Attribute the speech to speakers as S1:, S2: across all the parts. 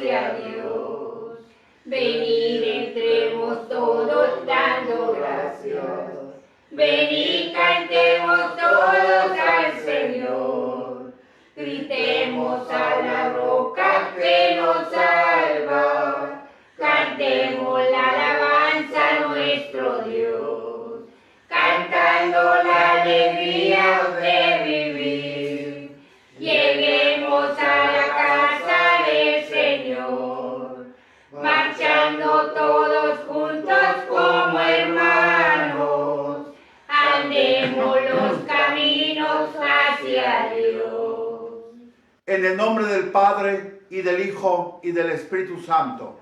S1: hacia Dios. Venid, entremos todos dando gracias. Venid, cantemos todos al Señor. Gritemos a la roca que nos salva. Cantemos la alabanza a nuestro Dios. Cantando la alegría de vivir. Lleguemos a la casa del Señor. Marchando todos juntos como hermanos. Andemos los caminos hacia Dios.
S2: En el nombre del Padre, y del Hijo, y del Espíritu Santo.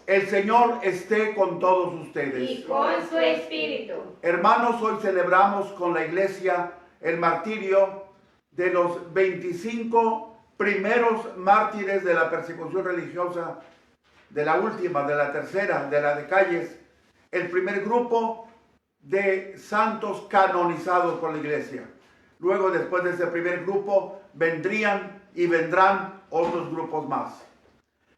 S2: El Señor esté con todos ustedes.
S1: Y con su espíritu.
S2: Hermanos, hoy celebramos con la Iglesia el martirio de los 25 primeros mártires de la persecución religiosa, de la última, de la tercera, de la de Calles, el primer grupo de santos canonizados por la Iglesia. Luego, después de ese primer grupo, vendrían y vendrán otros grupos más.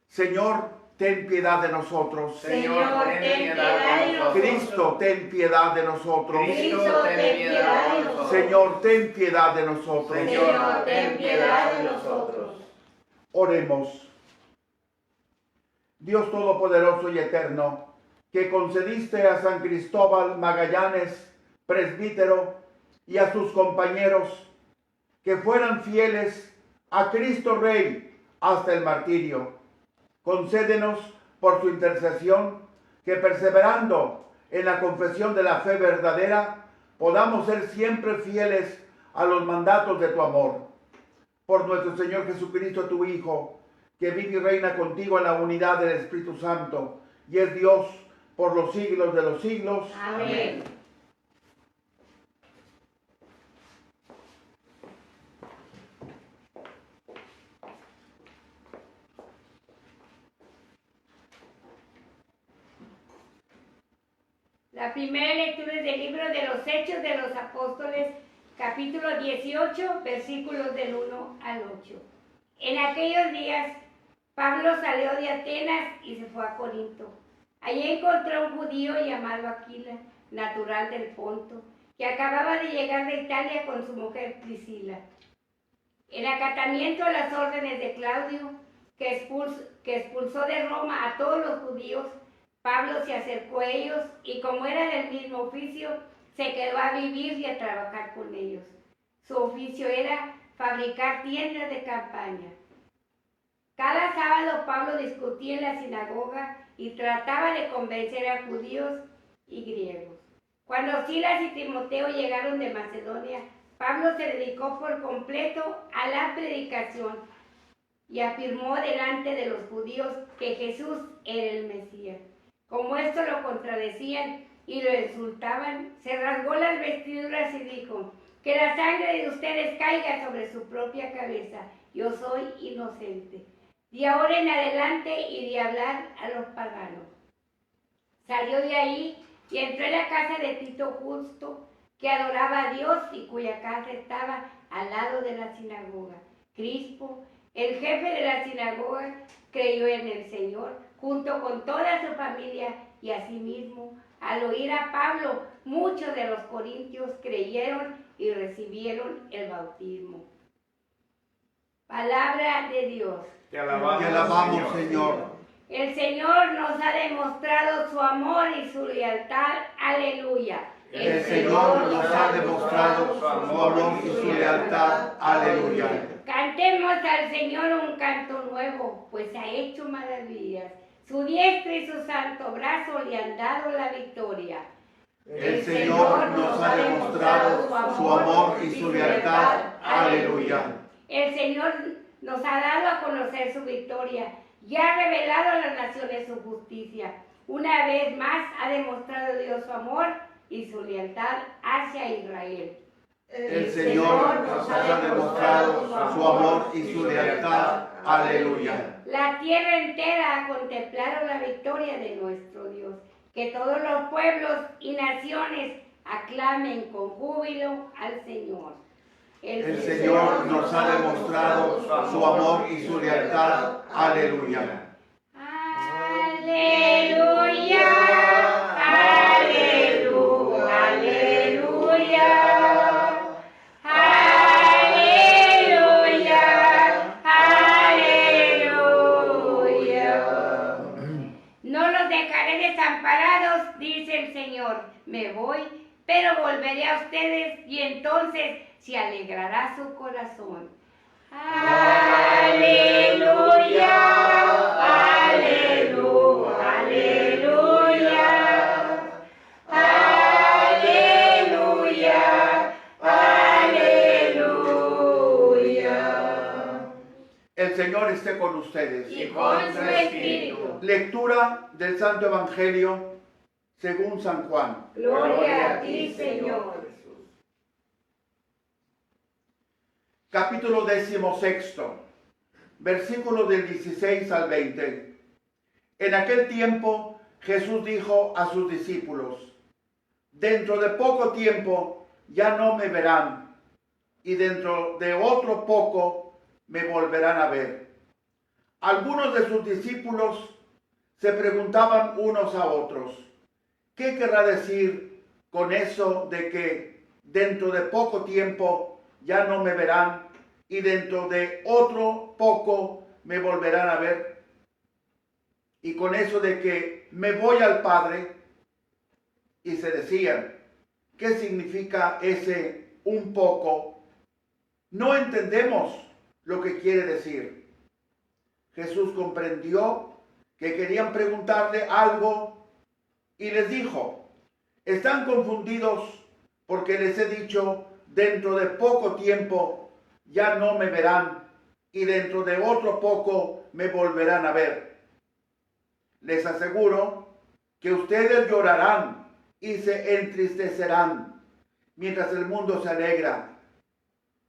S2: Señor, ten piedad de nosotros.
S1: Señor, ten piedad de nosotros.
S2: Cristo, ten piedad de nosotros.
S1: Cristo, ten piedad de nosotros.
S2: Señor, ten piedad de nosotros.
S1: Señor, ten piedad de nosotros.
S2: Oremos. Dios Todopoderoso y Eterno, que concediste a San Cristóbal Magallanes, presbítero, y a sus compañeros, que fueran fieles a Cristo Rey hasta el martirio. Concédenos por su intercesión que, perseverando en la confesión de la fe verdadera, podamos ser siempre fieles a los mandatos de tu amor. Por nuestro Señor Jesucristo, tu Hijo, que vive y reina contigo en la unidad del Espíritu Santo, y es Dios por los siglos de los siglos.
S1: Amén. La primera lectura es del libro de los Hechos de los Apóstoles, capítulo 18, versículos del 1 al 8. En aquellos días, Pablo salió de Atenas y se fue a Corinto. Allí encontró a un judío llamado Aquila, natural del Ponto, que acababa de llegar de Italia con su mujer Priscila. En acatamiento a las órdenes de Claudio, que expulsó de Roma a todos los judíos, Pablo se acercó a ellos y, como era del mismo oficio, se quedó a vivir y a trabajar con ellos. Su oficio era fabricar tiendas de campaña. Cada sábado Pablo discutía en la sinagoga y trataba de convencer a judíos y griegos. Cuando Silas y Timoteo llegaron de Macedonia, Pablo se dedicó por completo a la predicación y afirmó delante de los judíos que Jesús era el Mesías. Como esto lo contradecían y lo insultaban, se rasgó las vestiduras y dijo: que la sangre de ustedes caiga sobre su propia cabeza. Yo soy inocente. De ahora en adelante iré a hablar a los paganos. Salió de ahí y entró en la casa de Tito Justo, que adoraba a Dios y cuya casa estaba al lado de la sinagoga. Crispo, el jefe de la sinagoga, creyó en el Señor, junto con toda su familia, y asimismo, al oír a Pablo, muchos de los corintios creyeron y recibieron el bautismo. Palabra de Dios.
S3: Te alabamos,
S2: Te alabamos, Señor.
S1: El Señor nos ha demostrado su amor y su lealtad. Aleluya.
S2: El Señor nos ha demostrado su amor y su lealtad. Aleluya.
S1: Cantemos al Señor un canto nuevo, pues ha hecho maravillas. Su diestra y su santo brazo le han dado la victoria.
S2: El Señor nos ha demostrado su amor y su lealtad. Aleluya.
S1: El Señor nos ha dado a conocer su victoria y ha revelado a las naciones su justicia. Una vez más ha demostrado Dios su amor y su lealtad hacia Israel.
S2: El Señor nos ha demostrado su amor y su lealtad. Aleluya.
S1: La tierra entera ha contemplado la victoria de nuestro Dios. Que todos los pueblos y naciones aclamen con júbilo al Señor.
S2: El Señor nos ha demostrado su amor y su lealtad. Aleluya.
S1: Aleluya, aleluya, aleluya, aleluya, aleluya. No los dejaré desamparados, dice el Señor. Me voy, pero volveré a ustedes y entonces se alegrará su corazón. Aleluya, aleluya, aleluya, aleluya.
S2: El Señor esté con ustedes.
S1: Y con su espíritu.
S2: Lectura del Santo Evangelio según San Juan.
S1: Gloria a ti, Señor.
S2: Capítulo 16, versículos del 16 al 20. En aquel tiempo Jesús dijo a sus discípulos: dentro de poco tiempo ya no me verán, y dentro de otro poco me volverán a ver. Algunos de sus discípulos se preguntaban unos a otros: ¿qué querrá decir con eso de que dentro de poco tiempo ya no me verán y dentro de otro poco me volverán a ver? Y con eso de que me voy al Padre, y se decían: ¿qué significa ese un poco? No entendemos lo que quiere decir. Jesús comprendió que querían preguntarle algo y les dijo: están confundidos porque les he dicho, dentro de poco tiempo ya no me verán y dentro de otro poco me volverán a ver. Les aseguro que ustedes llorarán y se entristecerán mientras el mundo se alegra.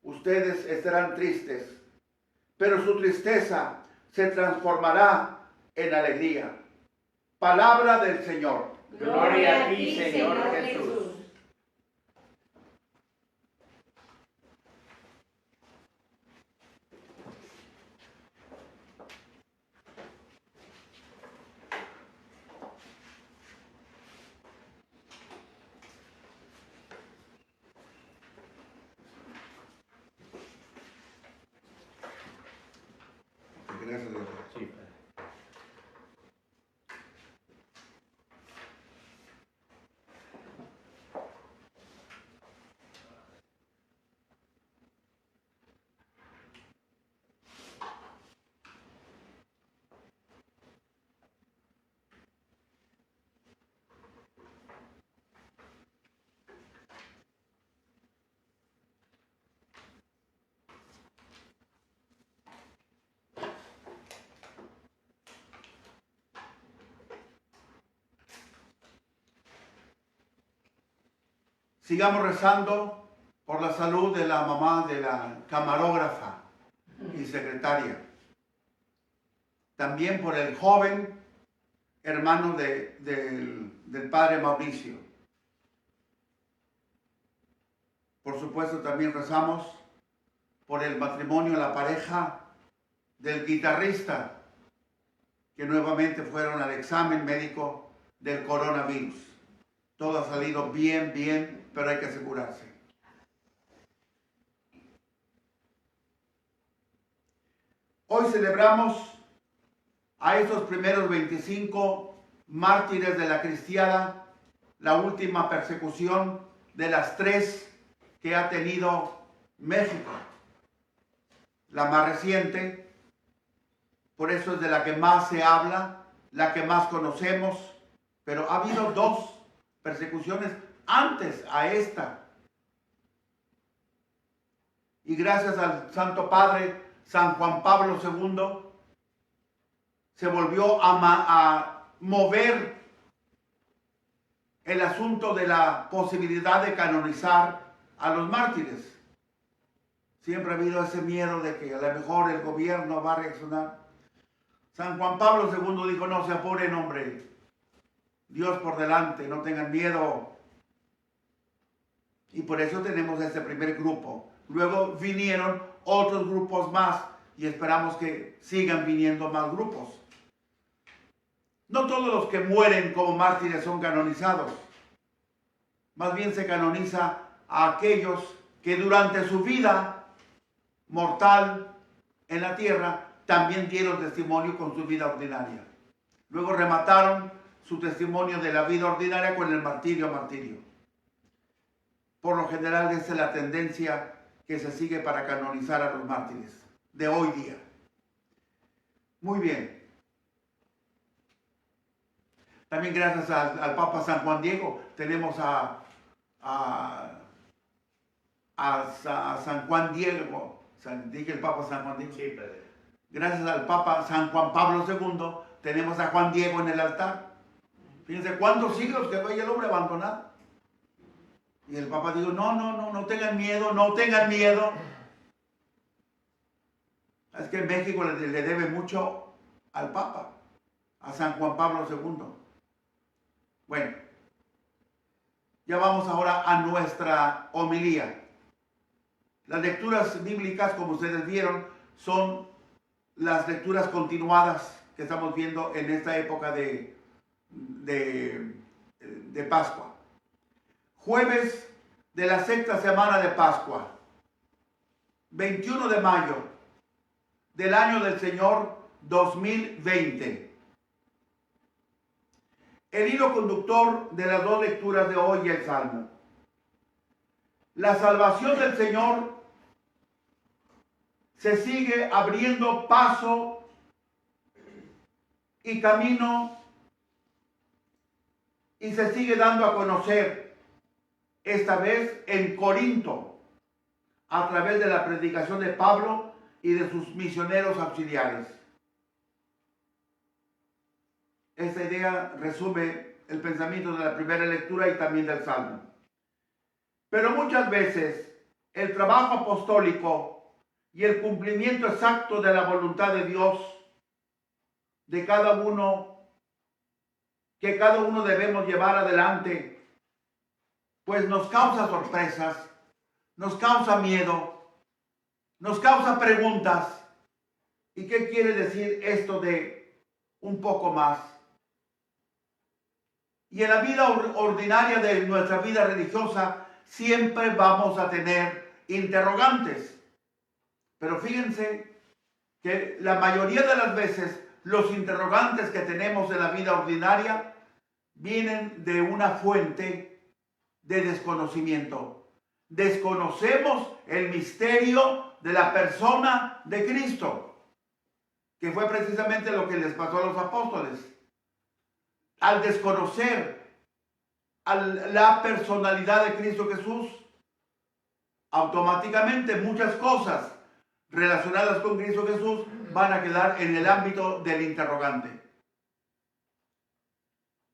S2: Ustedes estarán tristes, pero su tristeza se transformará en alegría. Palabra del Señor.
S3: Gloria a ti, Señor Jesús.
S2: Gracias, Dios.
S3: Sí, Padre.
S2: Sigamos rezando por la salud de la mamá de la camarógrafa y secretaria. También por el joven hermano del padre Mauricio. Por supuesto, también rezamos por el matrimonio, la pareja del guitarrista, que nuevamente fueron al examen médico del coronavirus. Todo ha salido bien, pero hay que asegurarse. Hoy celebramos a estos primeros 25 mártires de la cristiada, la última persecución de las 3 que ha tenido México. La más reciente, por eso es de la que más se habla, la que más conocemos, pero ha habido 2 persecuciones antes a esta. Y gracias al Santo Padre San Juan Pablo II, se volvió a mover el asunto de la posibilidad de canonizar a los mártires. Siempre ha habido ese miedo de que a lo mejor el gobierno va a reaccionar. San Juan Pablo II dijo: no se apuren, hombre. Dios por delante, no tengan miedo. Y por eso tenemos este primer grupo luego vinieron otros grupos más y esperamos que sigan viniendo más grupos. No todos los que mueren como mártires son canonizados. Más bien se canoniza a aquellos que durante su vida mortal en la tierra también dieron testimonio con su vida ordinaria. Luego remataron su testimonio de la vida ordinaria con el martirio. Por lo general esa es la tendencia que se sigue para canonizar a los mártires de hoy día. Muy bien. También gracias al Papa San Juan Diego tenemos a San Juan Diego, dije el Papa San Juan Diego.
S3: Sí, padre.
S2: Gracias al Papa San Juan Pablo II tenemos a Juan Diego en el altar. Fíjense cuántos siglos quedó ahí el hombre abandonado. Y el Papa dijo, no tengan miedo, no tengan miedo. Es que México le debe mucho al Papa, a San Juan Pablo II. Bueno, ya vamos ahora a nuestra homilía. Las lecturas bíblicas, como ustedes vieron, son las lecturas continuadas que estamos viendo en esta época de Pascua. Jueves de la sexta semana de Pascua, 21 de mayo del año del Señor 2020. El hilo conductor de las dos lecturas de hoy y el Salmo. La salvación del Señor se sigue abriendo paso y camino y se sigue dando a conocer, esta vez en Corinto, a través de la predicación de Pablo y de sus misioneros auxiliares. Esta idea resume el pensamiento de la primera lectura y también del Salmo. Pero muchas veces el trabajo apostólico y el cumplimiento exacto de la voluntad de Dios, de cada uno, que cada uno debemos llevar adelante, pues nos causa sorpresas, nos causa miedo, nos causa preguntas. ¿Y qué quiere decir esto de un poco más? Y en la vida ordinaria de nuestra vida religiosa siempre vamos a tener interrogantes. Pero fíjense que la mayoría de las veces los interrogantes que tenemos en la vida ordinaria vienen de una fuente de desconocimiento. Desconocemos el misterio de la persona de Cristo, que fue precisamente lo que les pasó a los apóstoles. Al desconocer la personalidad de Cristo Jesús, automáticamente muchas cosas relacionadas con Cristo Jesús van a quedar en el ámbito del interrogante.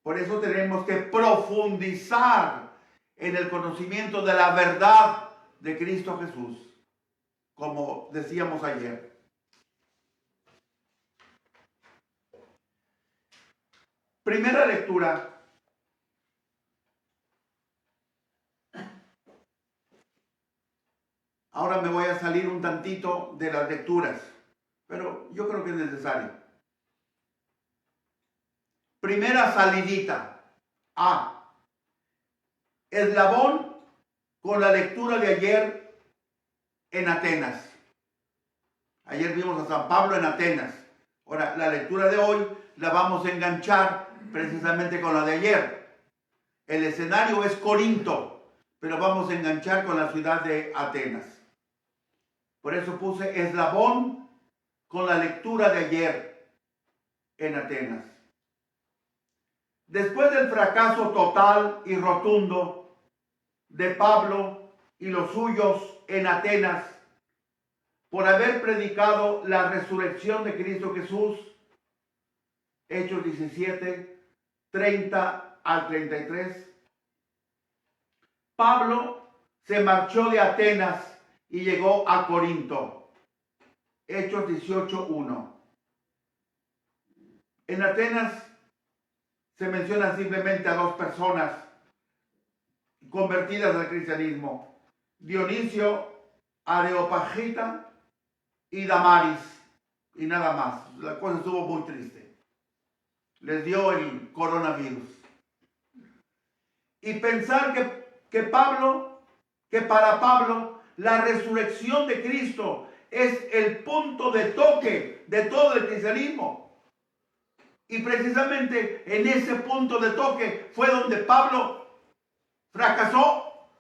S2: Por eso tenemos que profundizar en el conocimiento de la verdad de Cristo Jesús, como decíamos ayer. Primera lectura. Ahora me voy a salir un tantito de las lecturas, pero yo creo que es necesario. Primera salidita. A. Eslabón con la lectura de ayer en Atenas. Ayer vimos a San Pablo en Atenas. Ahora, la lectura de hoy la vamos a enganchar precisamente con la de ayer. El escenario es Corinto, pero vamos a enganchar con la ciudad de Atenas. Por eso puse eslabón con la lectura de ayer en Atenas. Después del fracaso total y rotundo de Pablo y los suyos en Atenas por haber predicado la resurrección de Cristo Jesús, Hechos 17, 30 al 33, Pablo se marchó de Atenas y llegó a Corinto. Hechos 18, 1. En Atenas se menciona simplemente a dos personas convertidas al cristianismo, Dionisio Areopagita y Damaris, y nada más. La cosa estuvo muy triste. Les dio el coronavirus. Y pensar que para Pablo, la resurrección de Cristo es el punto de toque de todo el cristianismo. Y precisamente en ese punto de toque fue donde Pablo fracasó.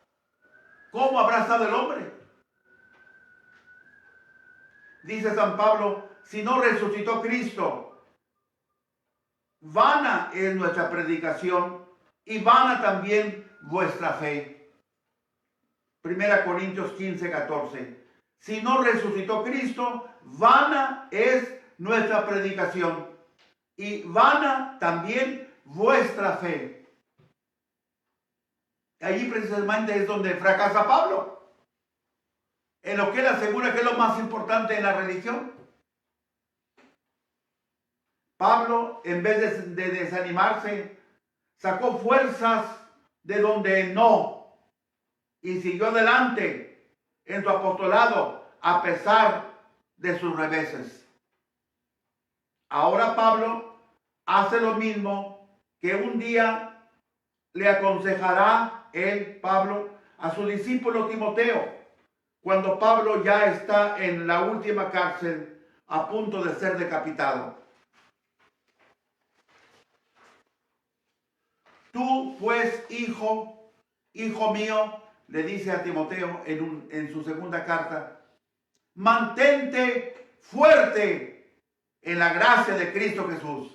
S2: ¿Cómo habrá estado el hombre? Dice San Pablo, si no resucitó Cristo, vana es nuestra predicación y vana también vuestra fe. 1 Corintios 15, 14. Si no resucitó Cristo, vana es nuestra predicación y vana también vuestra fe. Allí precisamente es donde fracasa Pablo, en lo que él asegura que es lo más importante en la religión. Pablo, en vez de desanimarse, sacó fuerzas de donde no y siguió adelante en su apostolado a pesar de sus reveses. Ahora Pablo hace lo mismo que un día le aconsejará Pablo, a su discípulo Timoteo, cuando Pablo ya está en la última cárcel a punto de ser decapitado. Tú pues, hijo mío, le dice a Timoteo en su segunda carta, mantente fuerte en la gracia de Cristo Jesús.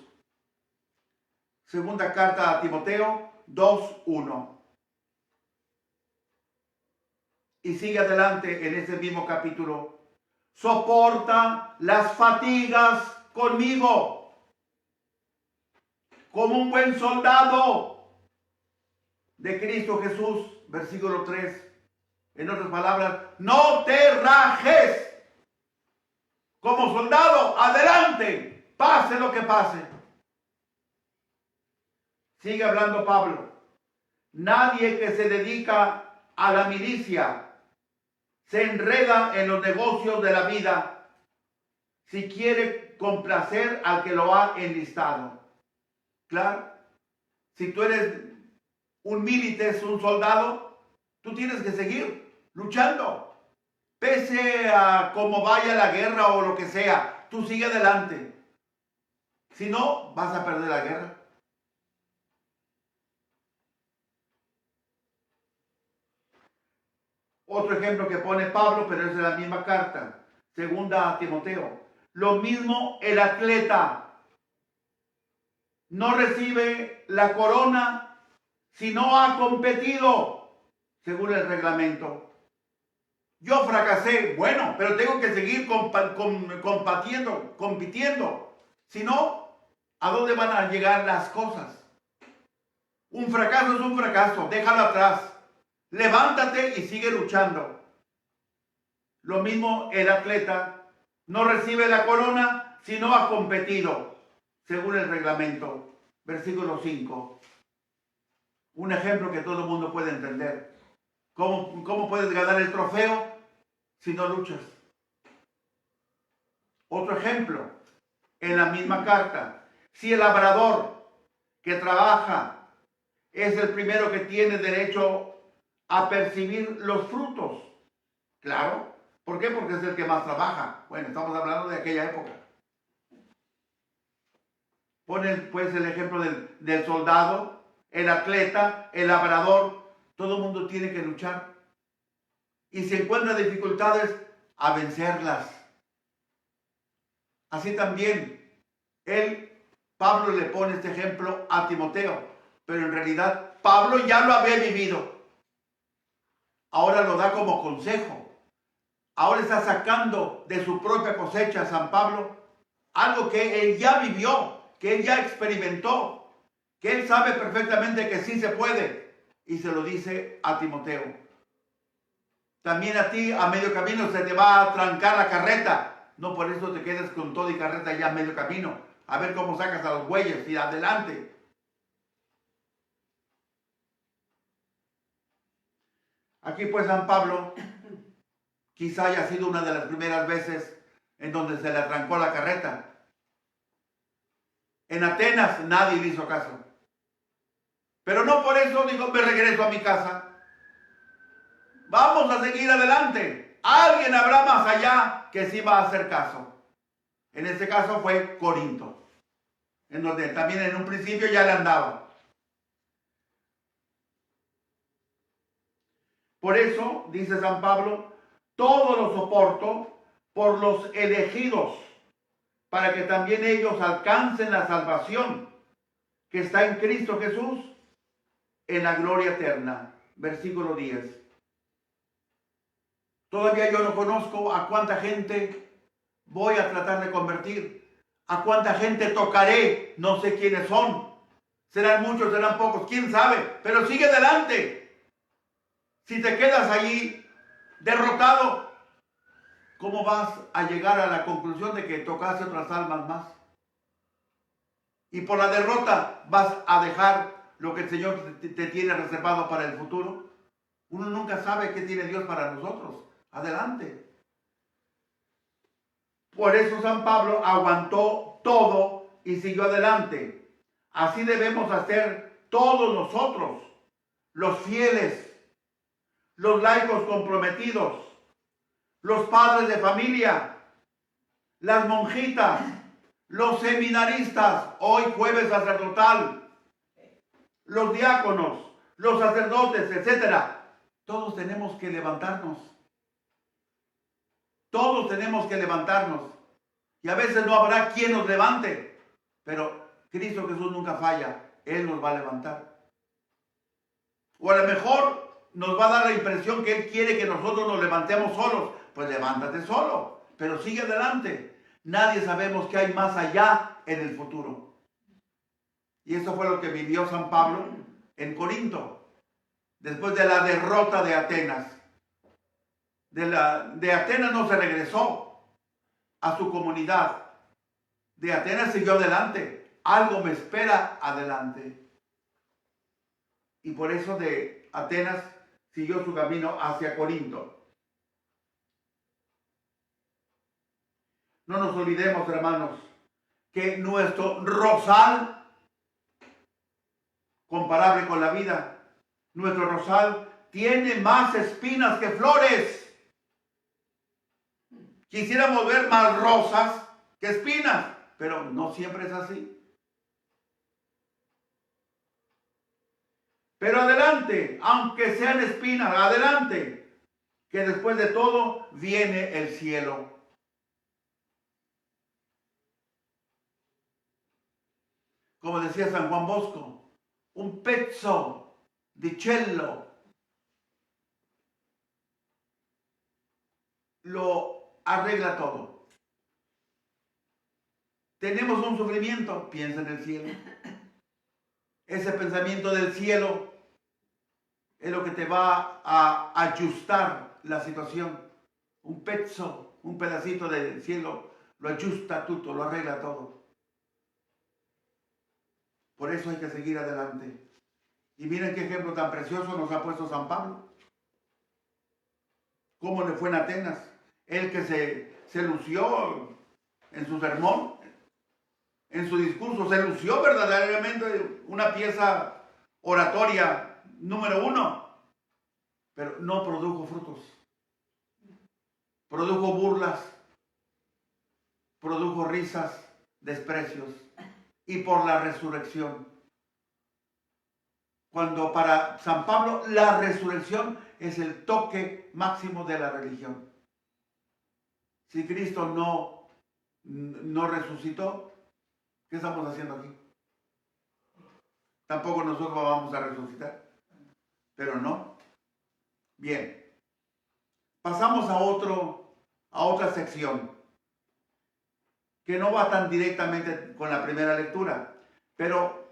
S2: Segunda carta a Timoteo 2:1. Y sigue adelante en ese mismo capítulo. Soporta las fatigas conmigo, como un buen soldado de Cristo Jesús. Versículo 3. En otras palabras, no te rajes. Como soldado, adelante, pase lo que pase. Sigue hablando Pablo. Nadie que se dedica a la milicia se enreda en los negocios de la vida si quiere complacer al que lo ha enlistado. Claro, si tú eres un milites, un soldado, tú tienes que seguir luchando. Pese a cómo vaya la guerra o lo que sea, tú sigue adelante. Si no, vas a perder la guerra. Otro ejemplo que pone Pablo, pero es de la misma carta, segunda a Timoteo. Lo mismo el atleta no recibe la corona si no ha competido según el reglamento. Yo fracasé, bueno, pero tengo que seguir compitiendo. Si no, ¿a dónde van a llegar las cosas? Un fracaso es un fracaso, déjalo atrás. Levántate y sigue luchando. Lo mismo el atleta no recibe la corona si no ha competido según el reglamento. Versículo 5. Un ejemplo que todo el mundo puede entender. ¿Cómo puedes ganar el trofeo si no luchas? Otro ejemplo, en la misma carta. Si el labrador que trabaja es el primero que tiene derecho a percibir los frutos. Claro. ¿Por qué? Porque es el que más trabaja. Bueno, estamos hablando de aquella época. Ponen pues el ejemplo del soldado, el atleta, el labrador. Todo el mundo tiene que luchar. Y si encuentra dificultades, a vencerlas. Así también, Pablo le pone este ejemplo a Timoteo. Pero en realidad, Pablo ya lo había vivido. Ahora lo da como consejo. Ahora está sacando de su propia cosecha San Pablo algo que él ya vivió, que él ya experimentó, que él sabe perfectamente que sí se puede. Y se lo dice a Timoteo. También a ti a medio camino se te va a trancar la carreta. No por eso te quedes con todo y carreta ya a medio camino. A ver cómo sacas a los bueyes y adelante. Aquí pues San Pablo quizá haya sido una de las primeras veces en donde se le atrancó la carreta. En Atenas nadie le hizo caso. Pero no por eso digo, me regreso a mi casa. Vamos a seguir adelante. Alguien habrá más allá que sí va a hacer caso. En este caso fue Corinto, en donde también en un principio ya le andaba. Por eso, dice San Pablo, todo lo soporto por los elegidos, para que también ellos alcancen la salvación que está en Cristo Jesús en la gloria eterna. Versículo 10. Todavía yo no conozco a cuánta gente voy a tratar de convertir. A cuánta gente tocaré, no sé quiénes son. Serán muchos, serán pocos, quién sabe, pero sigue adelante. Si te quedas allí derrotado, ¿cómo vas a llegar a la conclusión de que tocaste otras almas más? Y por la derrota vas a dejar lo que el Señor te tiene reservado para el futuro. Uno nunca sabe qué tiene Dios para nosotros. Adelante. Por eso San Pablo aguantó todo y siguió adelante. Así debemos hacer todos nosotros, los fieles, los laicos comprometidos, los padres de familia, las monjitas, los seminaristas, hoy jueves sacerdotal, los diáconos, los sacerdotes, etc. Todos tenemos que levantarnos. Todos tenemos que levantarnos. Y a veces no habrá quien nos levante, pero Cristo Jesús nunca falla. Él nos va a levantar. O a lo mejor nos va a dar la impresión que Él quiere que nosotros nos levantemos solos. Pues levántate solo, pero sigue adelante. Nadie sabemos qué hay más allá en el futuro. Y eso fue lo que vivió San Pablo en Corinto, después de la derrota de Atenas. De Atenas no se regresó a su comunidad. De Atenas siguió adelante. Algo me espera adelante. Y por eso de Atenas siguió su camino hacia Corinto. No nos olvidemos, hermanos, que nuestro rosal, comparable con la vida, nuestro rosal tiene más espinas que flores. Quisiéramos ver más rosas que espinas, pero no siempre es así. Pero adelante, aunque sean espinas, adelante, que después de todo viene el cielo. Como decía San Juan Bosco, un pezzo di cielo lo arregla todo. Tenemos un sufrimiento, piensa en el cielo. Ese pensamiento del cielo es lo que te va a ajustar la situación. Un pezzo, un pedacito del cielo lo ajusta todo, lo arregla todo. Por eso hay que seguir adelante. Y miren qué ejemplo tan precioso nos ha puesto San Pablo. ¿Cómo le fue en Atenas? Él que se lució en su sermón, en su discurso, se lució verdaderamente una pieza oratoria número 1, pero no produjo frutos. Produjo burlas, produjo risas, desprecios, y por la resurrección. Cuando para San Pablo la resurrección es el toque máximo de la religión. Si Cristo no resucitó, ¿qué estamos haciendo aquí? Tampoco nosotros vamos a resucitar. Pero no. Bien. Pasamos a otra sección que no va tan directamente con la primera lectura, pero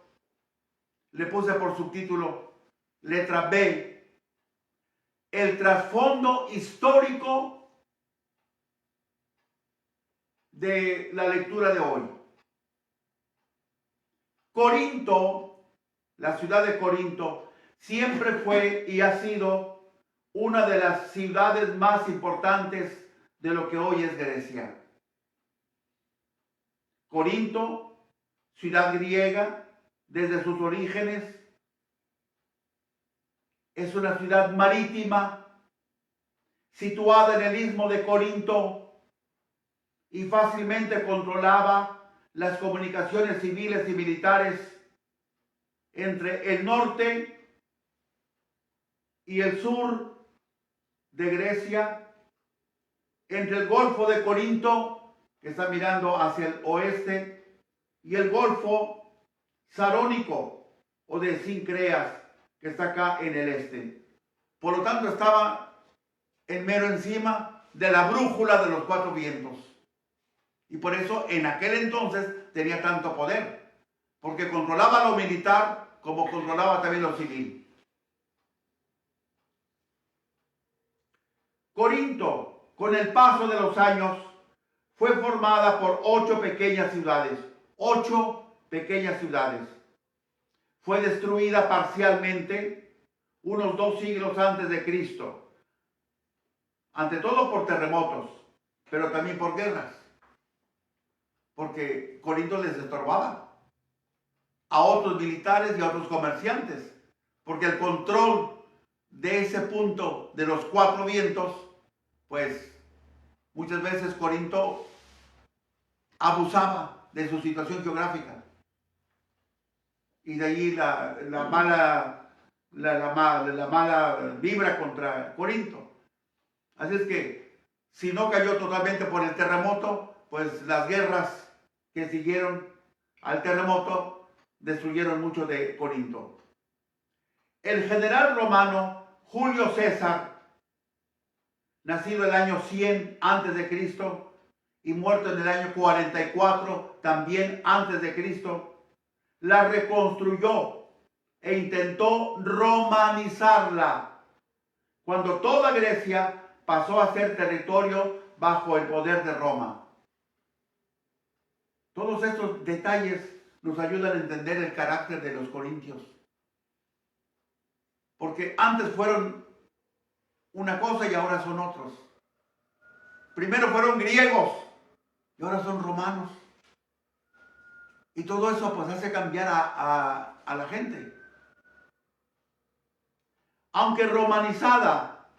S2: le puse por subtítulo, letra B, el trasfondo histórico de la lectura de hoy. Corinto, la ciudad de Corinto, siempre fue y ha sido una de las ciudades más importantes de lo que hoy es Grecia. Corinto, ciudad griega, desde sus orígenes, es una ciudad marítima, situada en el istmo de Corinto, y fácilmente controlaba las comunicaciones civiles y militares entre el norte y el sur de Grecia, entre el Golfo de Corinto, que está mirando hacia el oeste, y el Golfo Sarónico o de Sincreas, que está acá en el este. Por lo tanto, estaba en mero encima de la brújula de los cuatro vientos. Y por eso en aquel entonces tenía tanto poder, porque controlaba lo militar como controlaba también lo civil. Corinto, con el paso de los años, fue formada por 8 pequeñas ciudades. 8 pequeñas ciudades. Fue destruida parcialmente unos 2 siglos antes de Cristo. Ante todo por terremotos, pero también por guerras. Porque Corinto les estorbaba a otros militares y a otros comerciantes. Porque el control de ese punto de los 4 vientos, pues muchas veces Corinto abusaba de su situación geográfica. Y de ahí la mala vibra contra Corinto. Así es que, si no cayó totalmente por el terremoto, pues las guerras que siguieron al terremoto destruyeron mucho de Corinto. El general romano Julio César, nacido el año 100 antes de Cristo y muerto en el año 44 también antes de Cristo, la reconstruyó e intentó romanizarla, cuando toda Grecia pasó a ser territorio bajo el poder de Roma. Todos estos detalles nos ayudan a entender el carácter de los corintios. Porque antes fueron una cosa y ahora son otros. Primero fueron griegos y ahora son romanos. Y todo eso pues hace cambiar a la gente. Aunque romanizada,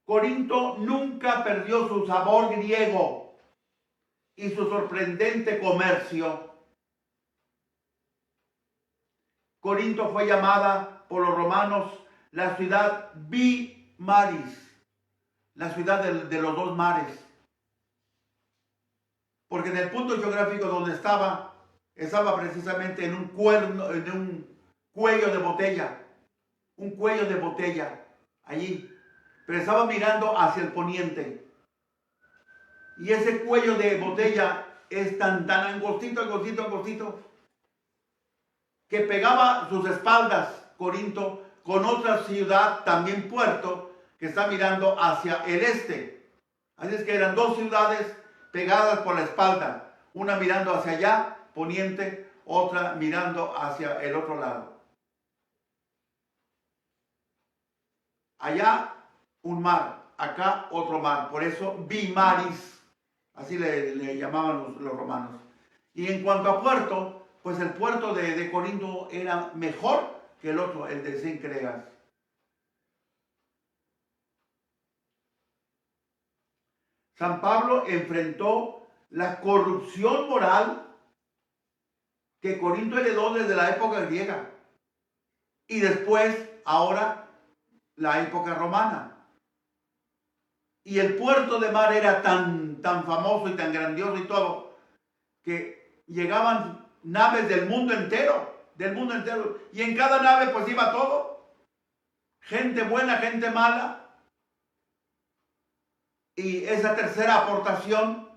S2: Corinto nunca perdió su sabor griego y su sorprendente comercio. Corinto fue llamada por los romanos la ciudad bimaris, la ciudad de los 2 mares. Porque en el punto geográfico donde estaba precisamente en un cuello de botella, allí, pero estaba mirando hacia el poniente. Y ese cuello de botella es tan angostito, que pegaba sus espaldas, Corinto, con otra ciudad, también puerto, que está mirando hacia el este. Así es que eran 2 ciudades pegadas por la espalda, una mirando hacia allá, poniente, otra mirando hacia el otro lado. Allá un mar, acá otro mar, por eso bimaris. Así le llamaban los romanos. Y en cuanto a puerto, pues el puerto de Corinto era mejor que el otro, el de Sincreas. San Pablo enfrentó la corrupción moral que Corinto heredó desde la época griega. Y después, ahora, la época romana. Y el puerto de mar era tan famoso y tan grandioso y todo, que llegaban naves del mundo entero, y en cada nave pues iba todo, gente buena, gente mala, y esa tercera aportación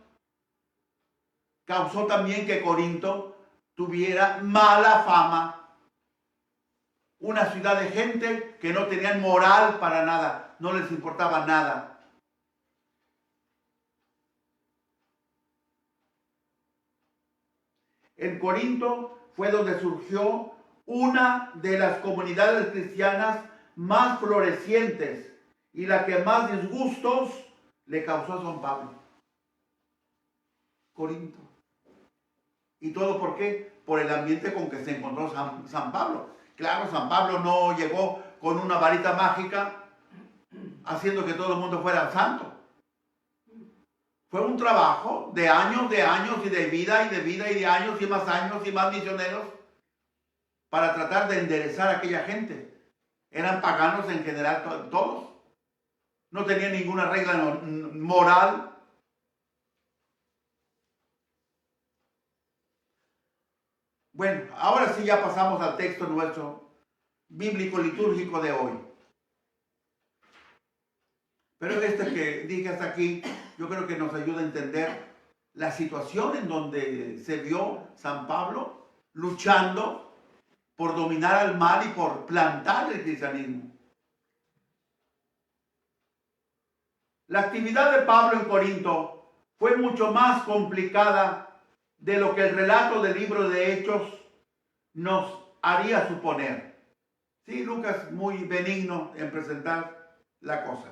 S2: causó también que Corinto tuviera mala fama, una ciudad de gente que no tenían moral para nada, no les importaba nada. En Corinto fue donde surgió una de las comunidades cristianas más florecientes y la que más disgustos le causó a San Pablo. Corinto. ¿Y todo por qué? Por el ambiente con que se encontró San Pablo. Claro, San Pablo no llegó con una varita mágica haciendo que todo el mundo fuera santo. Fue un trabajo de años y de vida y de años y más misioneros para tratar de enderezar a aquella gente. Eran paganos en general todos. No tenían ninguna regla moral. Bueno, ahora sí ya pasamos al texto nuestro bíblico litúrgico de hoy. Pero este que dije hasta aquí, yo creo que nos ayuda a entender la situación en donde se vio San Pablo luchando por dominar al mal y por plantar el cristianismo. La actividad de Pablo en Corinto fue mucho más complicada de lo que el relato del libro de Hechos nos haría suponer. Sí, Lucas muy benigno en presentar la cosa.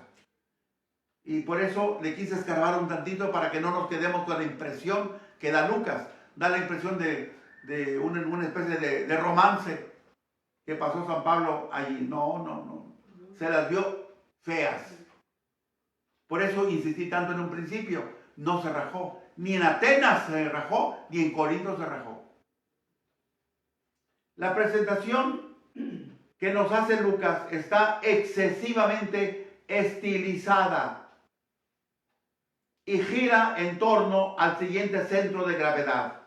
S2: Y por eso le quise escarbar un tantito para que no nos quedemos con la impresión que da Lucas. Da la impresión de una especie de romance que pasó San Pablo allí. No. Se las vio feas. Por eso insistí tanto en un principio. No se rajó. Ni en Atenas se rajó, ni en Corinto se rajó. La presentación que nos hace Lucas está excesivamente estilizada y gira en torno al siguiente centro de gravedad.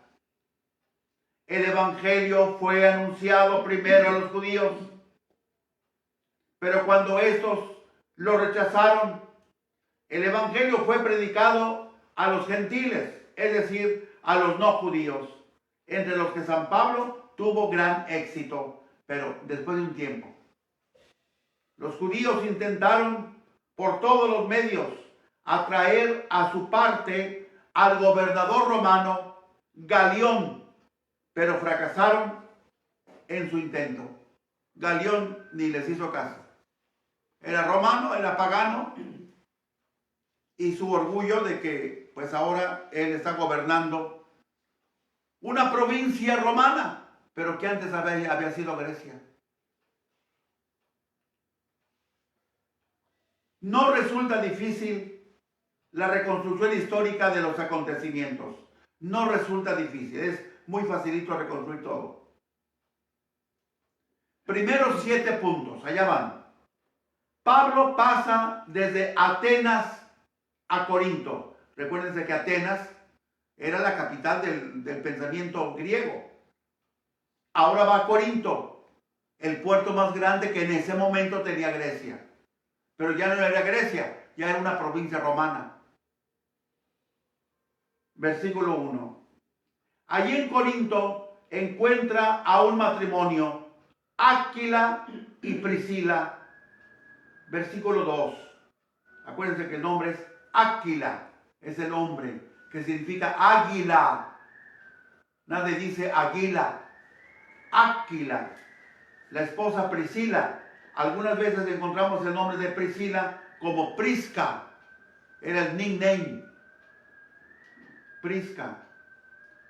S2: El evangelio fue anunciado primero a los judíos, pero cuando estos lo rechazaron, el evangelio fue predicado a los gentiles, es decir, a los no judíos, entre los que San Pablo tuvo gran éxito, pero después de un tiempo. Los judíos intentaron por todos los medios atraer a su parte al gobernador romano Galión, pero fracasaron en su intento. Galión ni les hizo caso. Era romano, era pagano, y su orgullo de que pues ahora él está gobernando una provincia romana, pero que antes había sido Grecia. No resulta difícil la reconstrucción histórica de los acontecimientos. No resulta difícil, es muy facilito reconstruir todo. Primeros 7 puntos, allá van. Pablo pasa desde Atenas a Corinto. Recuérdense que Atenas era la capital del pensamiento griego. Ahora va a Corinto, el puerto más grande que en ese momento tenía Grecia. Pero ya no era Grecia, ya era una provincia romana. Versículo 1. Allí en Corinto encuentra a un matrimonio, Aquila y Priscila. Versículo 2. Acuérdense que el nombre es Aquila, es el nombre que significa águila. Nadie dice águila. Aquila. La esposa Priscila. Algunas veces encontramos el nombre de Priscila como Prisca. Era el nickname. Prisca.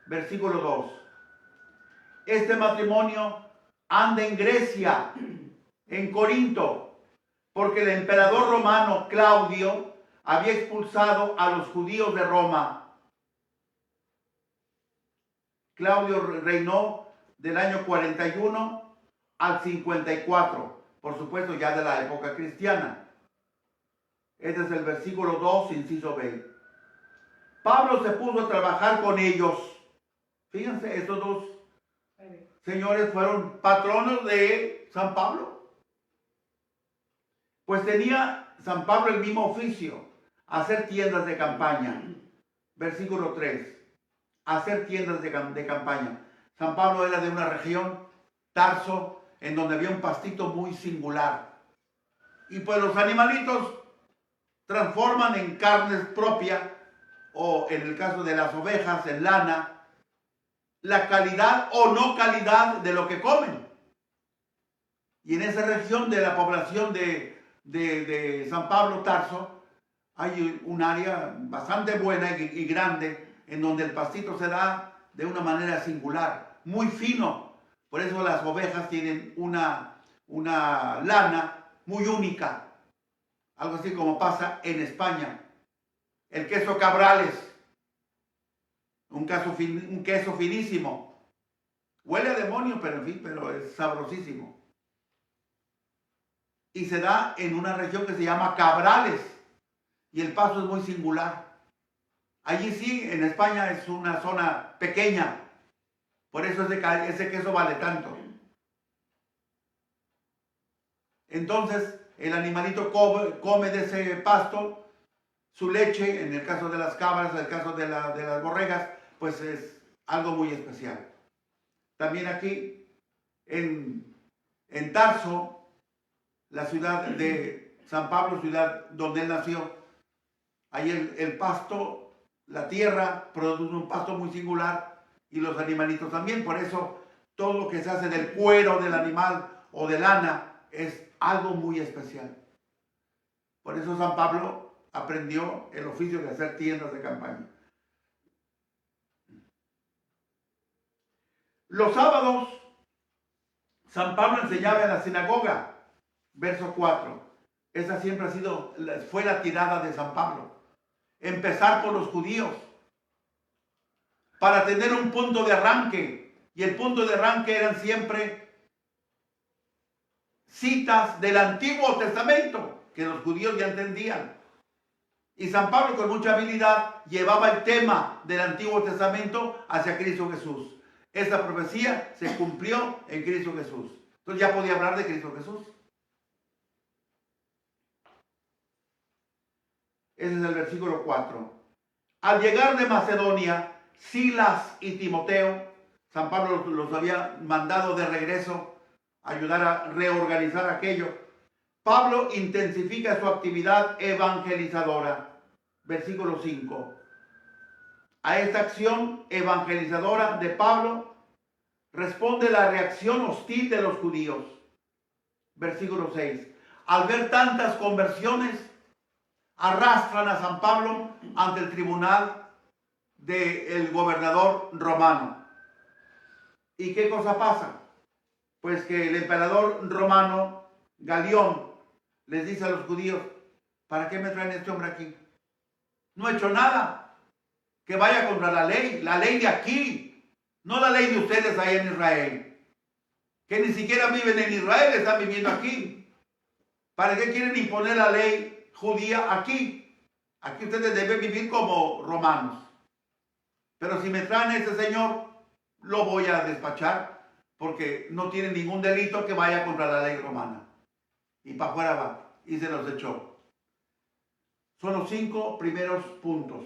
S2: Versículo 2. Este matrimonio anda en Grecia, en Corinto, porque el emperador romano Claudio había expulsado a los judíos de Roma. Claudio reinó del año 41 al 54, por supuesto ya de la época cristiana. Este es el versículo 2, inciso B. Pablo se puso a trabajar con ellos. Fíjense, estos dos señores fueron patronos de San Pablo. Pues tenía San Pablo el mismo oficio, hacer tiendas de campaña. Versículo 3. Hacer tiendas de campaña. San Pablo era de una región, Tarso, en donde había un pastito muy singular. Y pues los animalitos transforman en carnes propias, o en el caso de las ovejas, en lana, la calidad o no calidad de lo que comen. Y en esa región de la población de de San Pablo, Tarso, hay un área bastante buena y grande en donde el pastito se da de una manera singular, muy fino. Por eso las ovejas tienen una lana muy única, algo así como pasa en España. El queso Cabrales, un queso finísimo. Huele a demonio, pero en fin, pero es sabrosísimo. Y se da en una región que se llama Cabrales. Y el pasto es muy singular. Allí sí, en España es una zona pequeña. Por eso ese queso vale tanto. Entonces, el animalito come de ese pasto. Su leche, en el caso de las cabras, en el caso de las borregas, pues es algo muy especial. También aquí, en Tarso, la ciudad de San Pablo, ciudad donde él nació, ahí el pasto, la tierra, produce un pasto muy singular y los animalitos también. Por eso, todo lo que se hace del cuero del animal o de lana es algo muy especial. Por eso San Pablo aprendió el oficio de hacer tiendas de campaña. Los sábados, San Pablo enseñaba en la sinagoga, verso 4. Esa siempre fue la tirada de San Pablo. Empezar por los judíos, para tener un punto de arranque. Y el punto de arranque eran siempre citas del Antiguo Testamento, que los judíos ya entendían. Y San Pablo, con mucha habilidad, llevaba el tema del Antiguo Testamento hacia Cristo Jesús. Esta profecía se cumplió en Cristo Jesús. Entonces ya podía hablar de Cristo Jesús. Ese es el versículo 4. Al llegar de Macedonia, Silas y Timoteo, San Pablo los había mandado de regreso a ayudar a reorganizar aquello. Pablo intensifica su actividad evangelizadora. Versículo 5. A esta acción evangelizadora de Pablo responde la reacción hostil de los judíos. Versículo 6. Al ver tantas conversiones, arrastran a San Pablo ante el tribunal del gobernador romano. ¿Y qué cosa pasa? Pues que el emperador romano, Galión, les dice a los judíos: ¿para qué me traen este hombre aquí? No ha hecho nada que vaya contra la ley de aquí, no la ley de ustedes ahí en Israel, que ni siquiera viven en Israel, están viviendo aquí. ¿Para qué quieren imponer la ley judía aquí? Aquí ustedes deben vivir como romanos. Pero si me traen a ese señor, lo voy a despachar, porque no tiene ningún delito que vaya contra la ley romana. Y para afuera va, y se los echó. Son los 5 primeros puntos.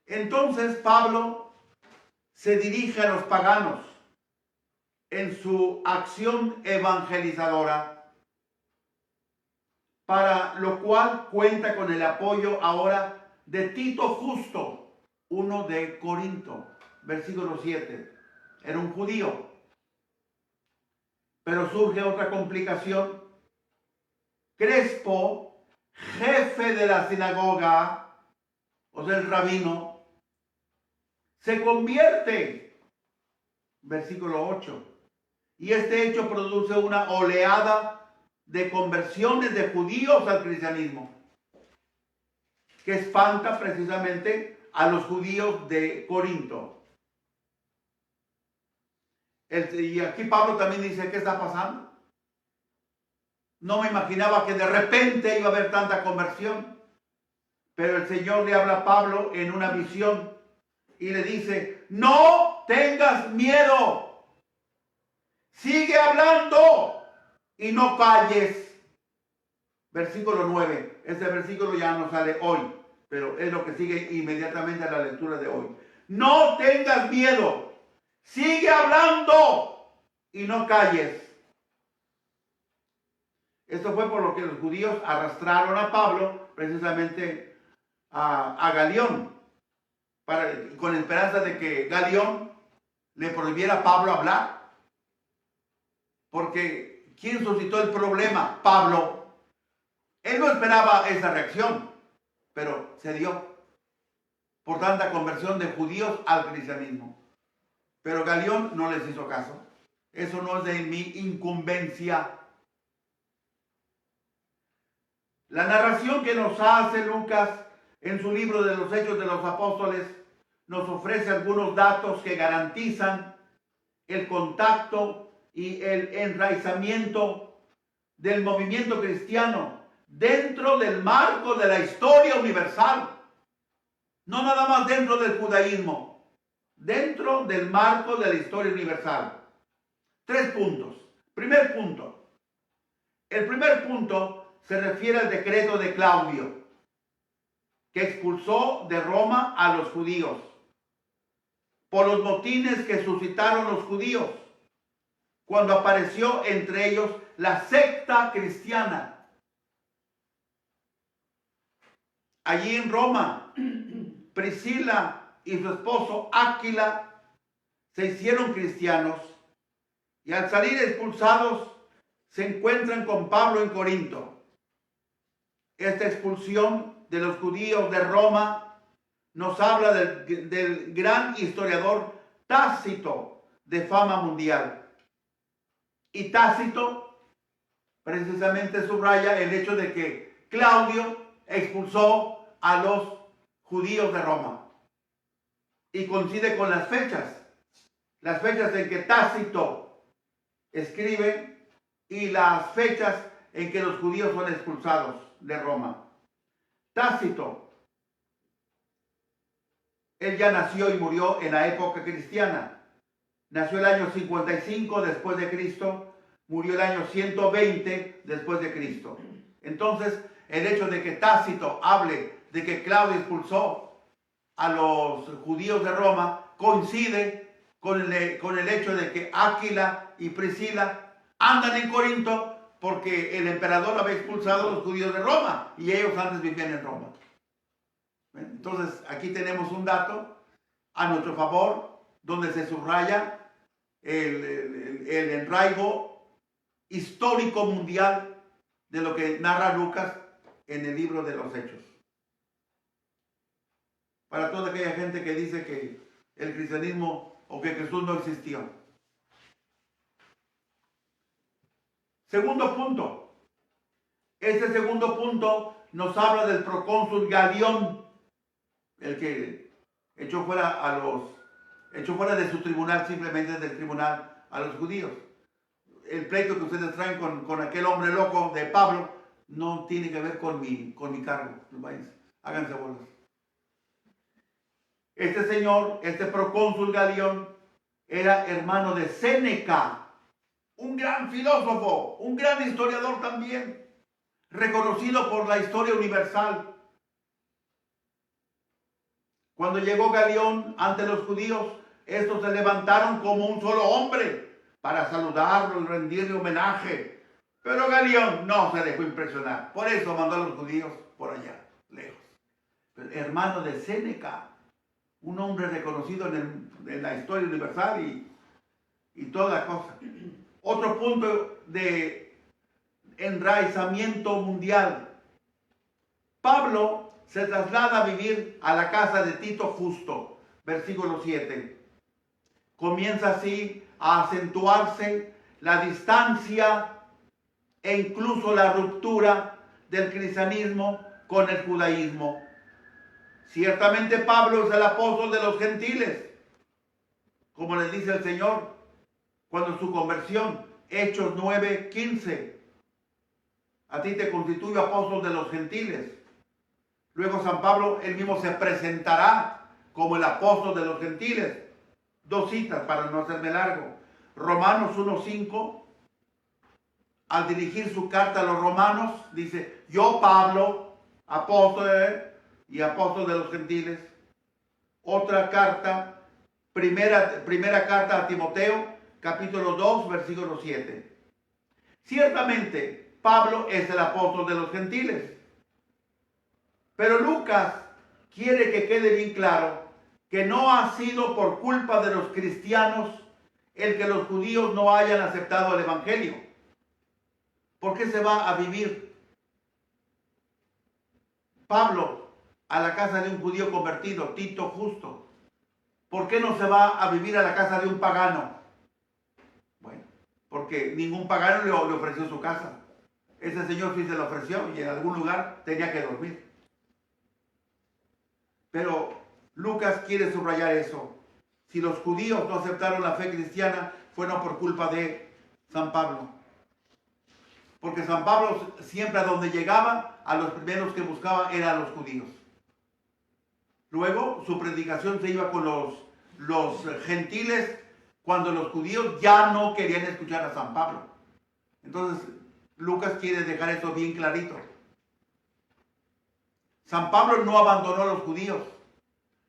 S2: Entonces Pablo se dirige a los paganos en su acción evangelizadora, para lo cual cuenta con el apoyo ahora de Tito Justo, uno de Corinto, versículo 7. Era un judío. Pero surge otra complicación. Crespo, jefe de la sinagoga, o sea, el rabino, se convierte. Versículo 8. Y este hecho produce una oleada de conversiones de judíos al cristianismo, que espanta precisamente a los judíos de Corinto. Y aquí Pablo también dice: ¿qué está pasando? No me imaginaba que de repente iba a haber tanta conversión. Pero el Señor le habla a Pablo en una visión y le dice: no tengas miedo, sigue hablando y no calles. Versículo 9. Este versículo ya no sale hoy, pero es lo que sigue inmediatamente a la lectura de hoy. No tengas miedo, sigue hablando y no calles. Esto fue por lo que los judíos arrastraron a Pablo precisamente a Galión, con esperanza de que Galión le prohibiera a Pablo hablar. Porque ¿Quién suscitó el problema? Pablo. Él no esperaba esa reacción, pero se dio por tanta conversión de judíos al cristianismo. Pero Galión no les hizo caso. Eso no es de mi incumbencia. La narración que nos hace Lucas en su libro de los Hechos de los Apóstoles nos ofrece algunos datos que garantizan el contacto y el enraizamiento del movimiento cristiano dentro del marco de la historia universal. No nada más dentro del judaísmo, dentro del marco de la historia universal. 3 puntos. Primer punto. El primer punto se refiere al decreto de Claudio, que expulsó de Roma a los judíos por los motines que suscitaron los judíos cuando apareció entre ellos la secta cristiana. Allí en Roma, Priscila y su esposo Áquila se hicieron cristianos y al salir expulsados se encuentran con Pablo en Corinto. Esta expulsión de los judíos de Roma nos habla del gran historiador Tácito de fama mundial. Y Tácito precisamente subraya el hecho de que Claudio expulsó a los judíos de Roma. Y coincide con las fechas en que Tácito escribe y las fechas en que los judíos son expulsados de Roma. Tácito, él ya nació y murió en la época cristiana. Nació el año 55 después de Cristo, murió el año 120 después de Cristo. Entonces, el hecho de que Tácito hable de que Claudio expulsó a los judíos de Roma coincide con el hecho de que Áquila y Priscila andan en Corinto porque el emperador había expulsado a los judíos de Roma y ellos antes vivían en Roma. Entonces, aquí tenemos un dato a nuestro favor donde se subraya el enraigo histórico mundial de lo que narra Lucas en el libro de los Hechos. Para toda aquella gente que dice que el cristianismo o que Jesús no existió. Segundo punto. Este segundo punto nos habla del procónsul Galión, el que echó fuera de su tribunal, simplemente del tribunal, a los judíos. El pleito que ustedes traen con aquel hombre loco de Pablo no tiene que ver con mi cargo. Háganse bolas. Este señor, este procónsul Galión, era hermano de Séneca, un gran filósofo, un gran historiador también, reconocido por la historia universal. Cuando llegó Galión ante los judíos, estos se levantaron como un solo hombre para saludarlo y rendirle homenaje. Pero Galión no se dejó impresionar. Por eso mandó a los judíos por allá, lejos. Pero hermano de Séneca, un hombre reconocido en la historia universal y toda la cosa. Otro punto de enraizamiento mundial. Pablo se traslada a vivir a la casa de Tito Justo, versículo 7. Comienza así a acentuarse la distancia e incluso la ruptura del cristianismo con el judaísmo. Ciertamente Pablo es el apóstol de los gentiles, como les dice el Señor cuando su conversión, Hechos 9:15. A ti te constituyo apóstol de los gentiles. Luego San Pablo, él mismo se presentará como el apóstol de los gentiles. 2 citas para no hacerme largo. Romanos 1:5. Al dirigir su carta a los romanos, dice, yo Pablo, apóstol y apóstol de los gentiles. Otra carta, primera carta a Timoteo, capítulo 2, versículo 7. Ciertamente, Pablo es el apóstol de los gentiles. Pero Lucas quiere que quede bien claro que no ha sido por culpa de los cristianos el que los judíos no hayan aceptado el evangelio. ¿Por qué se va a vivir Pablo a la casa de un judío convertido, Tito Justo? ¿Por qué no se va a vivir a la casa de un pagano? Bueno, porque ningún pagano le ofreció su casa. Ese señor sí se lo ofreció y en algún lugar tenía que dormir. Pero Lucas quiere subrayar eso. Si los judíos no aceptaron la fe cristiana, fue no por culpa de San Pablo. Porque San Pablo siempre a donde llegaba, a los primeros que buscaba eran los judíos. Luego su predicación se iba con los gentiles cuando los judíos ya no querían escuchar a San Pablo. Entonces Lucas quiere dejar esto bien clarito. San Pablo no abandonó a los judíos.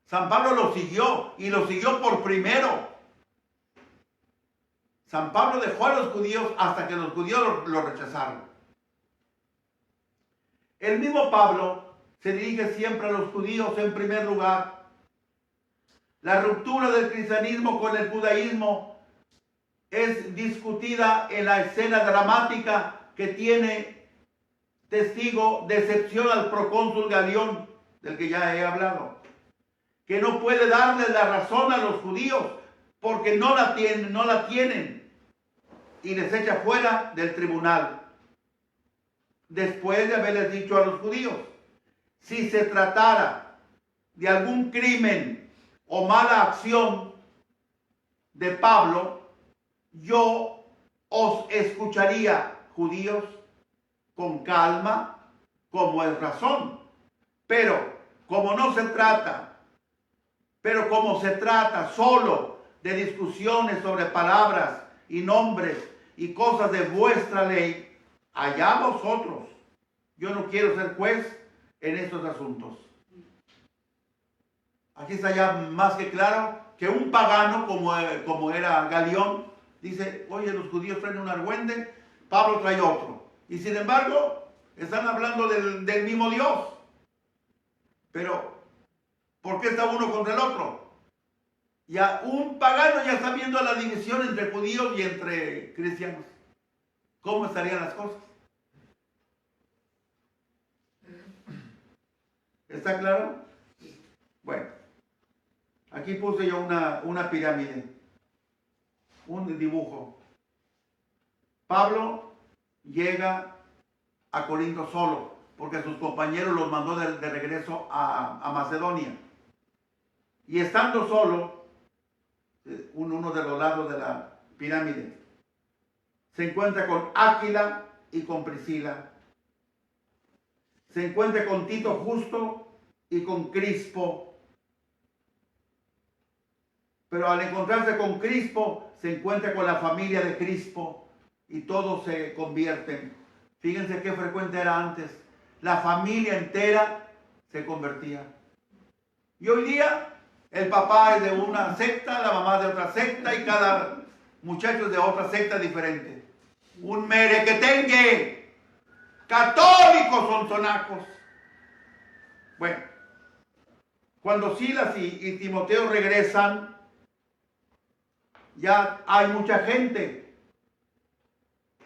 S2: San Pablo los siguió y los siguió por primero. San Pablo dejó a los judíos hasta que los judíos lo rechazaron. El mismo Pablo se dirige siempre a los judíos en primer lugar. La ruptura del cristianismo con el judaísmo es discutida en la escena dramática que tiene testigo de excepción al procónsul Galión, del que ya he hablado, que no puede darle la razón a los judíos porque no la tienen y les echa fuera del tribunal. Después de haberles dicho a los judíos, si se tratara de algún crimen o mala acción de Pablo, yo os escucharía, judíos, con calma, como es razón. Pero como se trata solo de discusiones sobre palabras y nombres y cosas de vuestra ley, allá vosotros. Yo no quiero ser juez en estos asuntos. Aquí está ya más que claro que un pagano como era Galión dice, oye, los judíos traen un argüende, Pablo trae otro. Y sin embargo, están hablando del mismo Dios. Pero, ¿por qué está uno contra el otro? Ya un pagano ya está viendo la división entre judíos y entre cristianos. ¿Cómo estarían las cosas? ¿Está claro? Bueno, aquí puse yo una pirámide, un dibujo. Pablo llega a Corinto solo, porque sus compañeros los mandó de regreso a Macedonia. Y estando solo, uno de los lados de la pirámide, se encuentra con Áquila y con Priscila. Se encuentra con Tito Justo y con Crispo. Pero al encontrarse con Crispo, se encuentra con la familia de Crispo y todos se convierten. Fíjense qué frecuente era antes. La familia entera se convertía. Y hoy día el papá es de una secta, la mamá de otra secta y cada muchacho es de otra secta diferente. Un merequetengue. Católicos son sonacos. Bueno, cuando Silas y Timoteo regresan, ya hay mucha gente,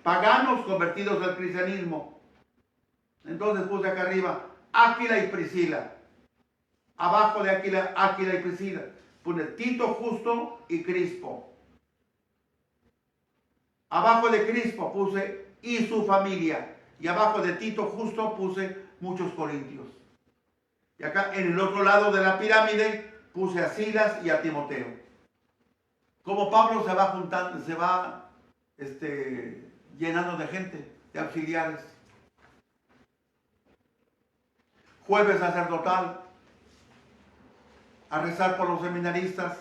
S2: paganos convertidos al cristianismo. Entonces puse acá arriba Áquila y Priscila. Abajo de Áquila y Priscila pone Tito Justo y Crispo. Abajo de Crispo puse y su familia. Y abajo de Tito Justo puse muchos corintios. Y acá en el otro lado de la pirámide puse a Silas y a Timoteo. Como Pablo se va juntando, se va llenando de gente, de auxiliares. Jueves sacerdotal, a rezar por los seminaristas,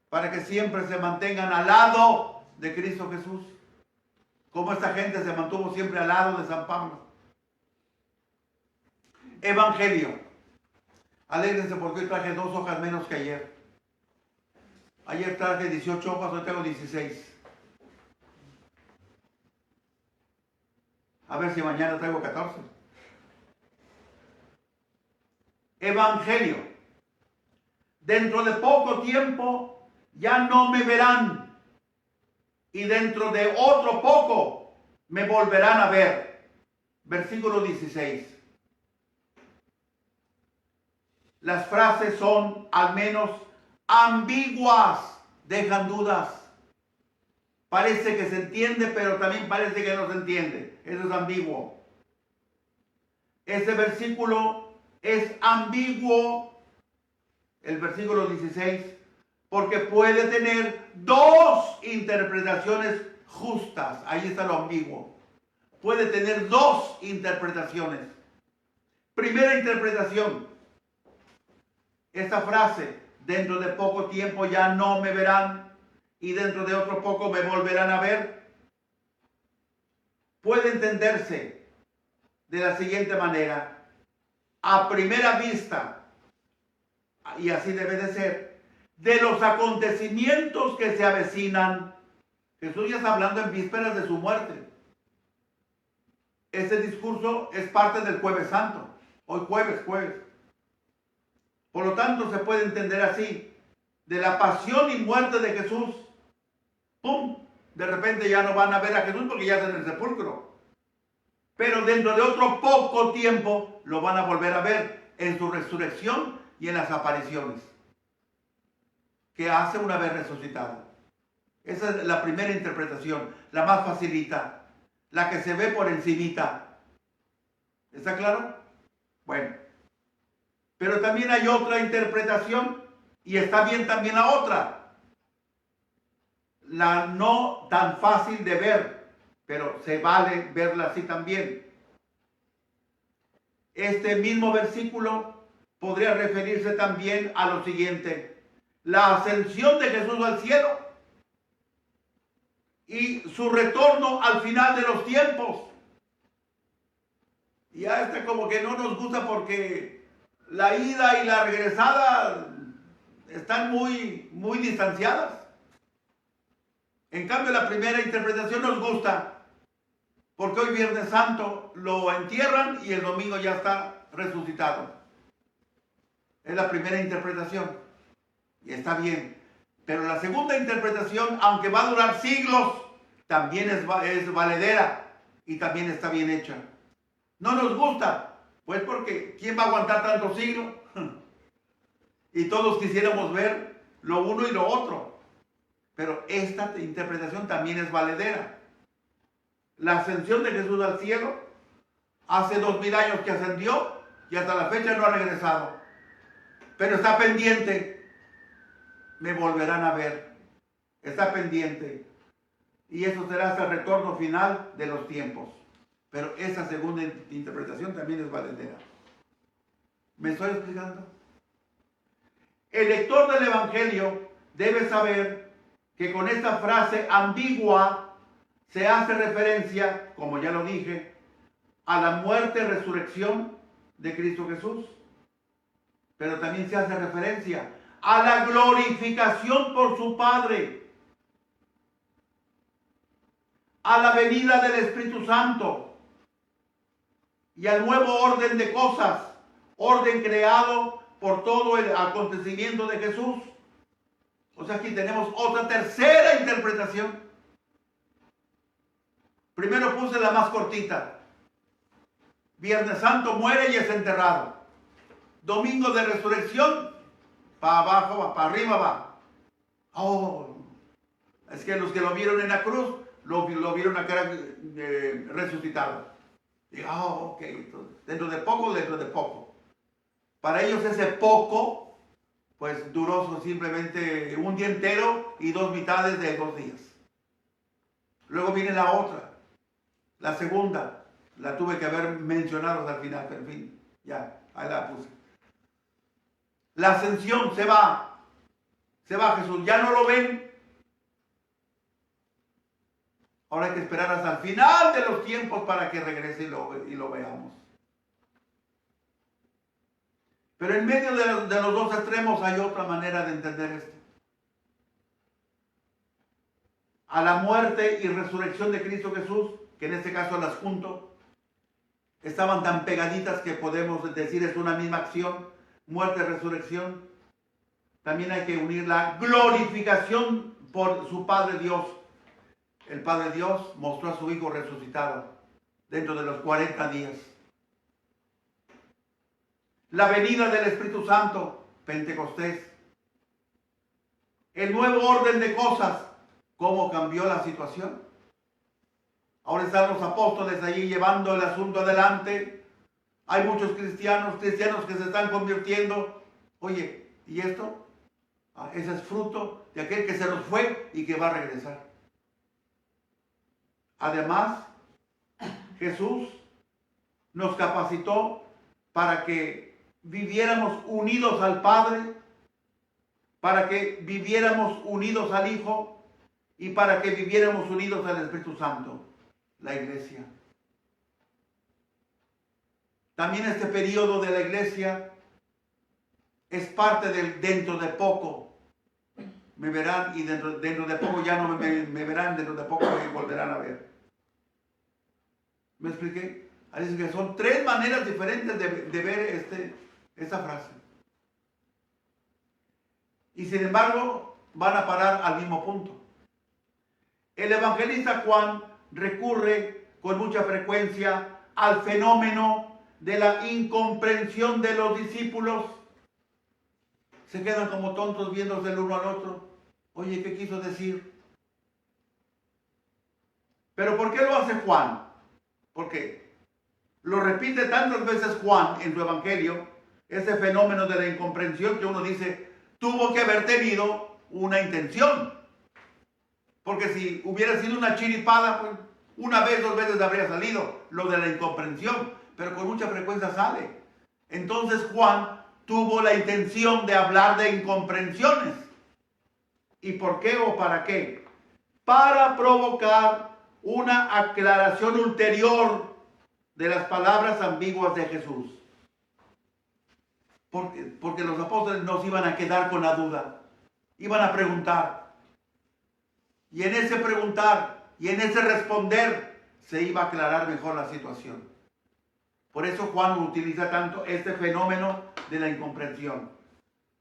S2: para que siempre se mantengan al lado de Cristo Jesús, como esta gente se mantuvo siempre al lado de San Pablo. Evangelio. Alégrense porque hoy traje 2 hojas menos que ayer. Ayer traje 18 hojas, hoy tengo 16. A ver si mañana traigo 14. Evangelio. Dentro de poco tiempo ya no me verán. Y dentro de otro poco me volverán a ver. Versículo 16. Las frases son al menos ambiguas, dejan dudas. Parece que se entiende, pero también parece que no se entiende. Eso es ambiguo. Este versículo es ambiguo, el versículo 16, porque puede tener dos interpretaciones justas. Ahí está lo ambiguo. Puede tener dos interpretaciones. Primera interpretación. Esta frase, dentro de poco tiempo ya no me verán y dentro de otro poco me volverán a ver, puede entenderse de la siguiente manera. A primera vista, y así debe de ser, de los acontecimientos que se avecinan. Jesús ya está hablando en vísperas de su muerte. Ese discurso es parte del Jueves Santo. Hoy jueves. Por lo tanto, se puede entender así. De la pasión y muerte de Jesús, ¡pum! De repente ya no van a ver a Jesús porque ya está en el sepulcro. Pero dentro de otro poco tiempo lo van a volver a ver en su resurrección y en las apariciones que hace una vez resucitado. Esa es la primera interpretación, la más facilita, la que se ve por encimita. ¿Está claro? Bueno, pero también hay otra interpretación y está bien también la otra. La no tan fácil de ver, pero se vale verla así también. Este mismo versículo podría referirse también a lo siguiente: la ascensión de Jesús al cielo y su retorno al final de los tiempos. Y a este como que no nos gusta porque la ida y la regresada están muy distanciadas. En cambio, la primera interpretación nos gusta porque hoy Viernes Santo lo entierran y el domingo ya está resucitado. Es la primera interpretación y está bien. Pero la segunda interpretación, aunque va a durar siglos, también es valedera y también está bien hecha. No nos gusta, pues porque ¿quién va a aguantar tantos siglos? Y todos quisiéramos ver lo uno y lo otro. Pero esta interpretación también es valedera. La ascensión de Jesús al cielo, hace 2000 años que ascendió y hasta la fecha no ha regresado. Pero está pendiente. Me volverán a ver. Está pendiente. Y eso será hasta el retorno final de los tiempos. Pero esa segunda interpretación también es valedera. ¿Me estoy explicando? El lector del Evangelio debe saber que con esta frase ambigua se hace referencia, como ya lo dije, a la muerte y resurrección de Cristo Jesús. Pero también se hace referencia a la glorificación por su Padre, a la venida del Espíritu Santo y al nuevo orden de cosas, orden creado por todo el acontecimiento de Jesús. O sea, aquí tenemos otra tercera interpretación. Primero puse la más cortita. Viernes Santo muere y es enterrado. Domingo de resurrección, para abajo va, para arriba va. Oh, es que los que lo vieron en la cruz, lo vieron acá resucitado. Y, ok, entonces, dentro de poco. Para ellos ese poco, pues duró simplemente un día entero y 2 mitades de 2 días. Luego viene la otra, la segunda, la tuve que haber mencionado hasta el final, pero en fin, ya, ahí la puse. La ascensión, se va Jesús, ya no lo ven. Ahora hay que esperar hasta el final de los tiempos para que regrese y lo veamos. Pero en medio de los dos extremos hay otra manera de entender esto. A la muerte y resurrección de Cristo Jesús, que en este caso las junto, estaban tan pegaditas que podemos decir es una misma acción, muerte y resurrección. También hay que unir la glorificación por su Padre Dios. el Padre Dios mostró a su Hijo resucitado dentro de los 40 días. La venida del Espíritu Santo, Pentecostés. El nuevo orden de cosas, ¿cómo cambió la situación? Ahora están los apóstoles allí llevando el asunto adelante. Hay muchos cristianos que se están convirtiendo. Oye, ¿y esto? Ese es fruto de aquel que se nos fue y que va a regresar. Además, Jesús nos capacitó para que viviéramos unidos al Padre, para que viviéramos unidos al Hijo y para que viviéramos unidos al Espíritu Santo, la iglesia. También este periodo de la iglesia es parte del dentro de poco. Me verán y dentro de poco ya no me verán, dentro de poco me volverán a ver. ¿Me expliqué? Así que son tres maneras diferentes de ver esta frase. Y sin embargo, van a parar al mismo punto. El evangelista Juan recurre con mucha frecuencia al fenómeno de la incomprensión de los discípulos. Se quedan como tontos viéndose el uno al otro. Oye, ¿qué quiso decir? ¿Pero por qué lo hace Juan? Porque lo repite tantas veces Juan en su evangelio, ese fenómeno de la incomprensión que uno dice, tuvo que haber tenido una intención. Porque si hubiera sido una chiripada, pues una vez, dos veces habría salido lo de la incomprensión, pero con mucha frecuencia sale. Entonces Juan tuvo la intención de hablar de incomprensiones. ¿Y por qué o para qué? Para provocar una aclaración ulterior de las palabras ambiguas de Jesús. Porque los apóstoles no se iban a quedar con la duda. Iban a preguntar. Y en ese preguntar y en ese responder se iba a aclarar mejor la situación. Por eso Juan utiliza tanto este fenómeno de la incomprensión,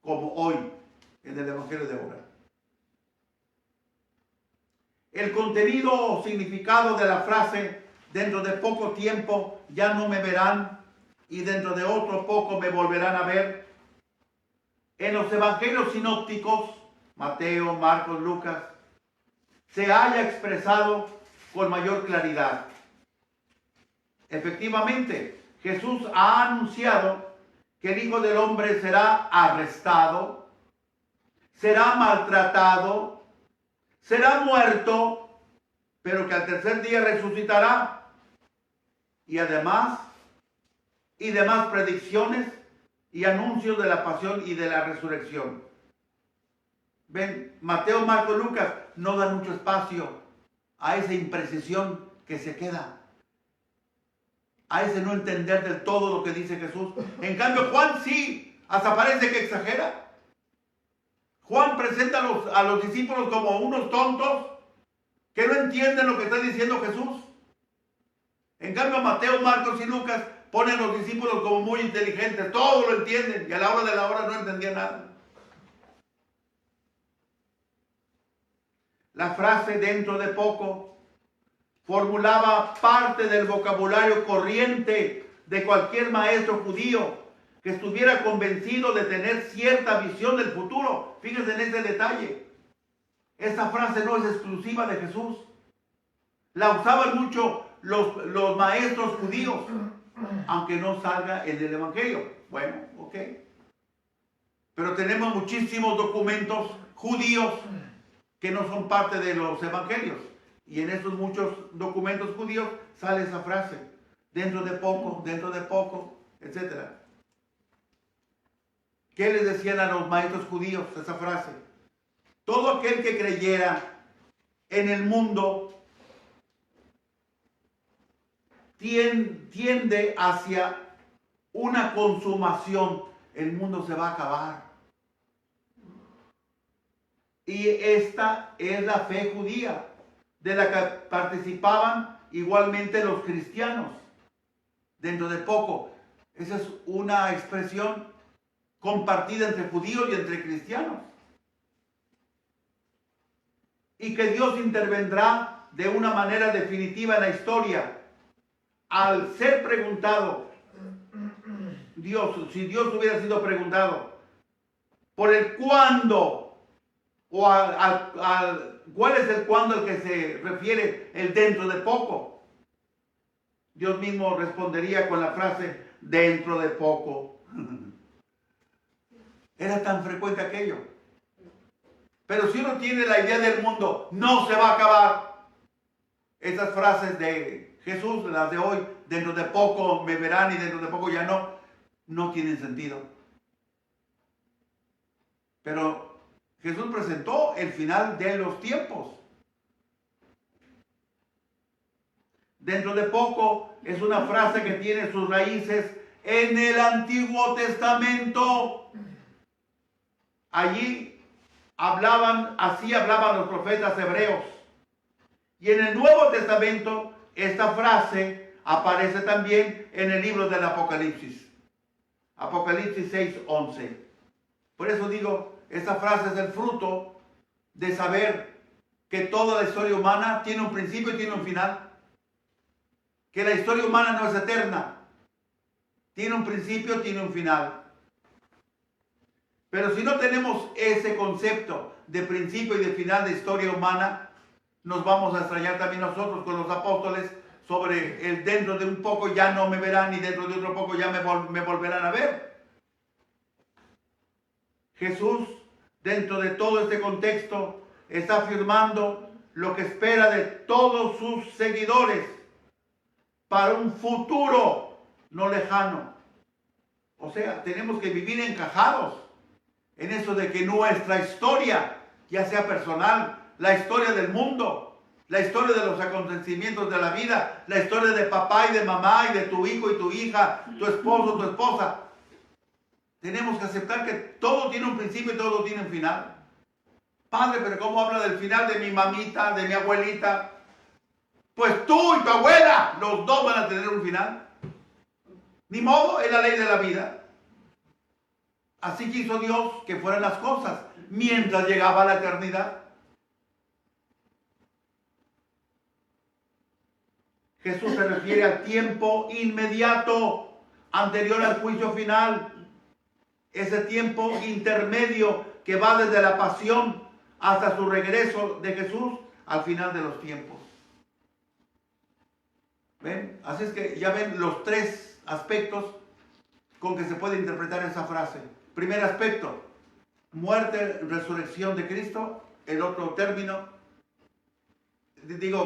S2: como hoy en el Evangelio de ahora. El contenido o significado de la frase, dentro de poco tiempo ya no me verán y dentro de otro poco me volverán a ver. En los evangelios sinópticos, Mateo, Marcos, Lucas, se haya expresado con mayor claridad. Efectivamente, Jesús ha anunciado que el Hijo del Hombre será arrestado, será maltratado, será muerto, pero que al tercer día resucitará. Y además, y demás predicciones y anuncios de la pasión y de la resurrección. Ven, Mateo, Marcos, Lucas no dan mucho espacio a esa imprecisión que se queda, a ese no entender del todo lo que dice Jesús. En cambio, Juan sí, hasta parece que exagera. Juan presenta a los discípulos como unos tontos que no entienden lo que está diciendo Jesús. En cambio, Mateo, Marcos y Lucas ponen a los discípulos como muy inteligentes, todo lo entienden, y a la hora de la hora no entendían nada. La frase dentro de poco formulaba parte del vocabulario corriente de cualquier maestro judío que estuviera convencido de tener cierta visión del futuro. Fíjense en este detalle. Esta frase no es exclusiva de Jesús. La usaban mucho los maestros judíos, aunque no salga en el Evangelio. Bueno, ok. Pero tenemos muchísimos documentos judíos que no son parte de los evangelios. Y en estos muchos documentos judíos sale esa frase. Dentro de poco, etc. ¿Qué les decían a los maestros judíos esa frase? Todo aquel que creyera en el mundo tiende hacia una consumación. El mundo se va a acabar. Y esta es la fe judía, de la que participaban igualmente los cristianos. Dentro de poco. Esa es una expresión compartida entre judíos y entre cristianos. Y que Dios intervendrá de una manera definitiva en la historia. Al ser preguntado, si Dios hubiera sido preguntado por el cuándo, o cuál es el cuándo al que se refiere el dentro de poco, Dios mismo respondería con la frase dentro de poco. Era tan frecuente aquello. Pero si uno tiene la idea del mundo, no se va a acabar. Esas frases de Jesús, las de hoy, dentro de poco me verán y dentro de poco ya no tienen sentido. Pero Jesús presentó el final de los tiempos. Dentro de poco es una frase que tiene sus raíces en el Antiguo Testamento. Allí así hablaban los profetas hebreos. Y en el Nuevo Testamento esta frase aparece también en el libro del Apocalipsis. Apocalipsis 6:11. Por eso digo, esta frase es el fruto de saber que toda la historia humana tiene un principio y tiene un final. Que la historia humana no es eterna. Tiene un principio, tiene un final. Pero si no tenemos ese concepto de principio y de final de historia humana, nos vamos a extrañar también nosotros con los apóstoles sobre el dentro de un poco ya no me verán y dentro de otro poco ya me volverán a ver. Jesús, dentro de todo este contexto, está afirmando lo que espera de todos sus seguidores para un futuro no lejano. O sea, tenemos que vivir encajados en eso de que nuestra historia, ya sea personal, la historia del mundo, la historia de los acontecimientos de la vida, la historia de papá y de mamá y de tu hijo y tu hija, tu esposo, tu esposa, tenemos que aceptar que todo tiene un principio y todo tiene un final. Padre, pero ¿cómo habla del final de mi mamita, de mi abuelita? Pues tú y tu abuela, los dos van a tener un final. Ni modo, es la ley de la vida. Así quiso Dios que fueran las cosas mientras llegaba la eternidad. Jesús se refiere al tiempo inmediato, anterior al juicio final. Ese tiempo intermedio que va desde la pasión hasta su regreso de Jesús al final de los tiempos. ¿Ven? Así es que ya ven los tres aspectos con que se puede interpretar esa frase. Primer aspecto, muerte, resurrección de Cristo. El otro término,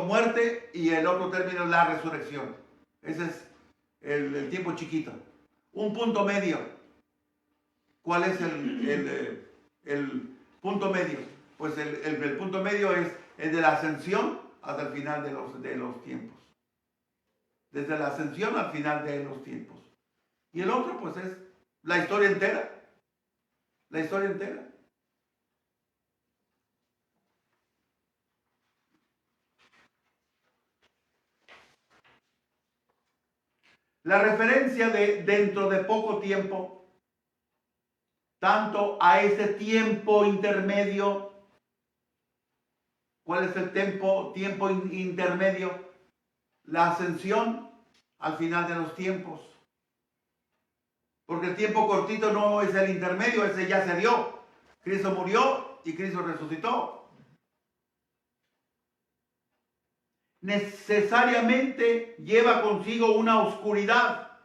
S2: muerte, y el otro término, la resurrección. Ese es el tiempo chiquito. Un punto medio. ¿Cuál es el punto medio? Pues el punto medio es el de la ascensión hasta el final de los tiempos. Desde la ascensión al final de los tiempos. Y el otro, pues, es la historia entera. La historia entera. La referencia de dentro de poco tiempo, tanto a ese tiempo intermedio. ¿Cuál es el tiempo intermedio? La ascensión al final de los tiempos. Porque el tiempo cortito no es el intermedio, ese ya se dio. Cristo murió y Cristo resucitó. Necesariamente lleva consigo una oscuridad.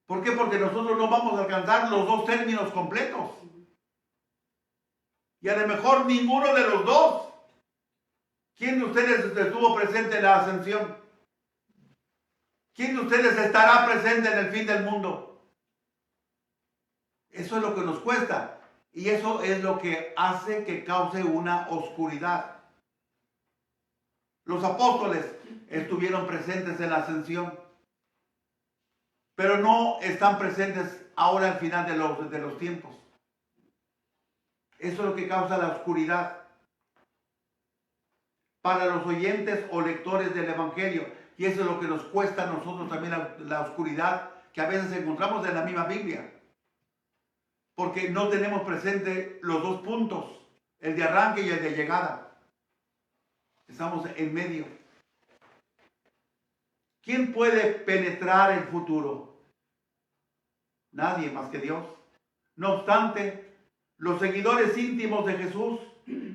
S2: ¿Por qué? Porque nosotros no vamos a alcanzar los dos términos completos. Y a lo mejor ninguno de los dos. ¿Quién de ustedes estuvo presente en la ascensión? ¿Quién de ustedes estará presente en el fin del mundo? Eso es lo que nos cuesta. Y eso es lo que hace que cause una oscuridad. Los apóstoles estuvieron presentes en la ascensión, pero no están presentes ahora al final de los tiempos. Eso es lo que causa la oscuridad para los oyentes o lectores del Evangelio. Y eso es lo que nos cuesta a nosotros también la oscuridad que a veces encontramos en la misma Biblia. Porque no tenemos presente los dos puntos, el de arranque y el de llegada. Estamos en medio. ¿Quién puede penetrar el futuro? Nadie más que Dios. No obstante, los seguidores íntimos de Jesús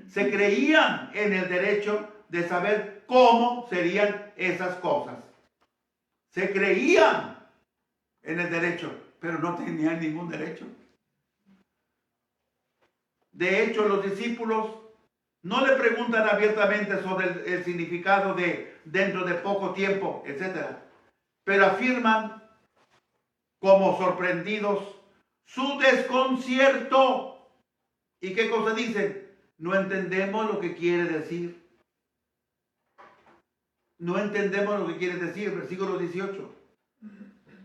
S2: se creían en el derecho de saber cómo serían esas cosas. Se creían en el derecho, pero no tenían ningún derecho. De hecho, los discípulos no le preguntan abiertamente sobre el significado de dentro de poco tiempo, etc. Pero afirman, como sorprendidos, su desconcierto. ¿Y qué cosa dicen? No entendemos lo que quiere decir. No entendemos lo que quiere decir, versículo 18.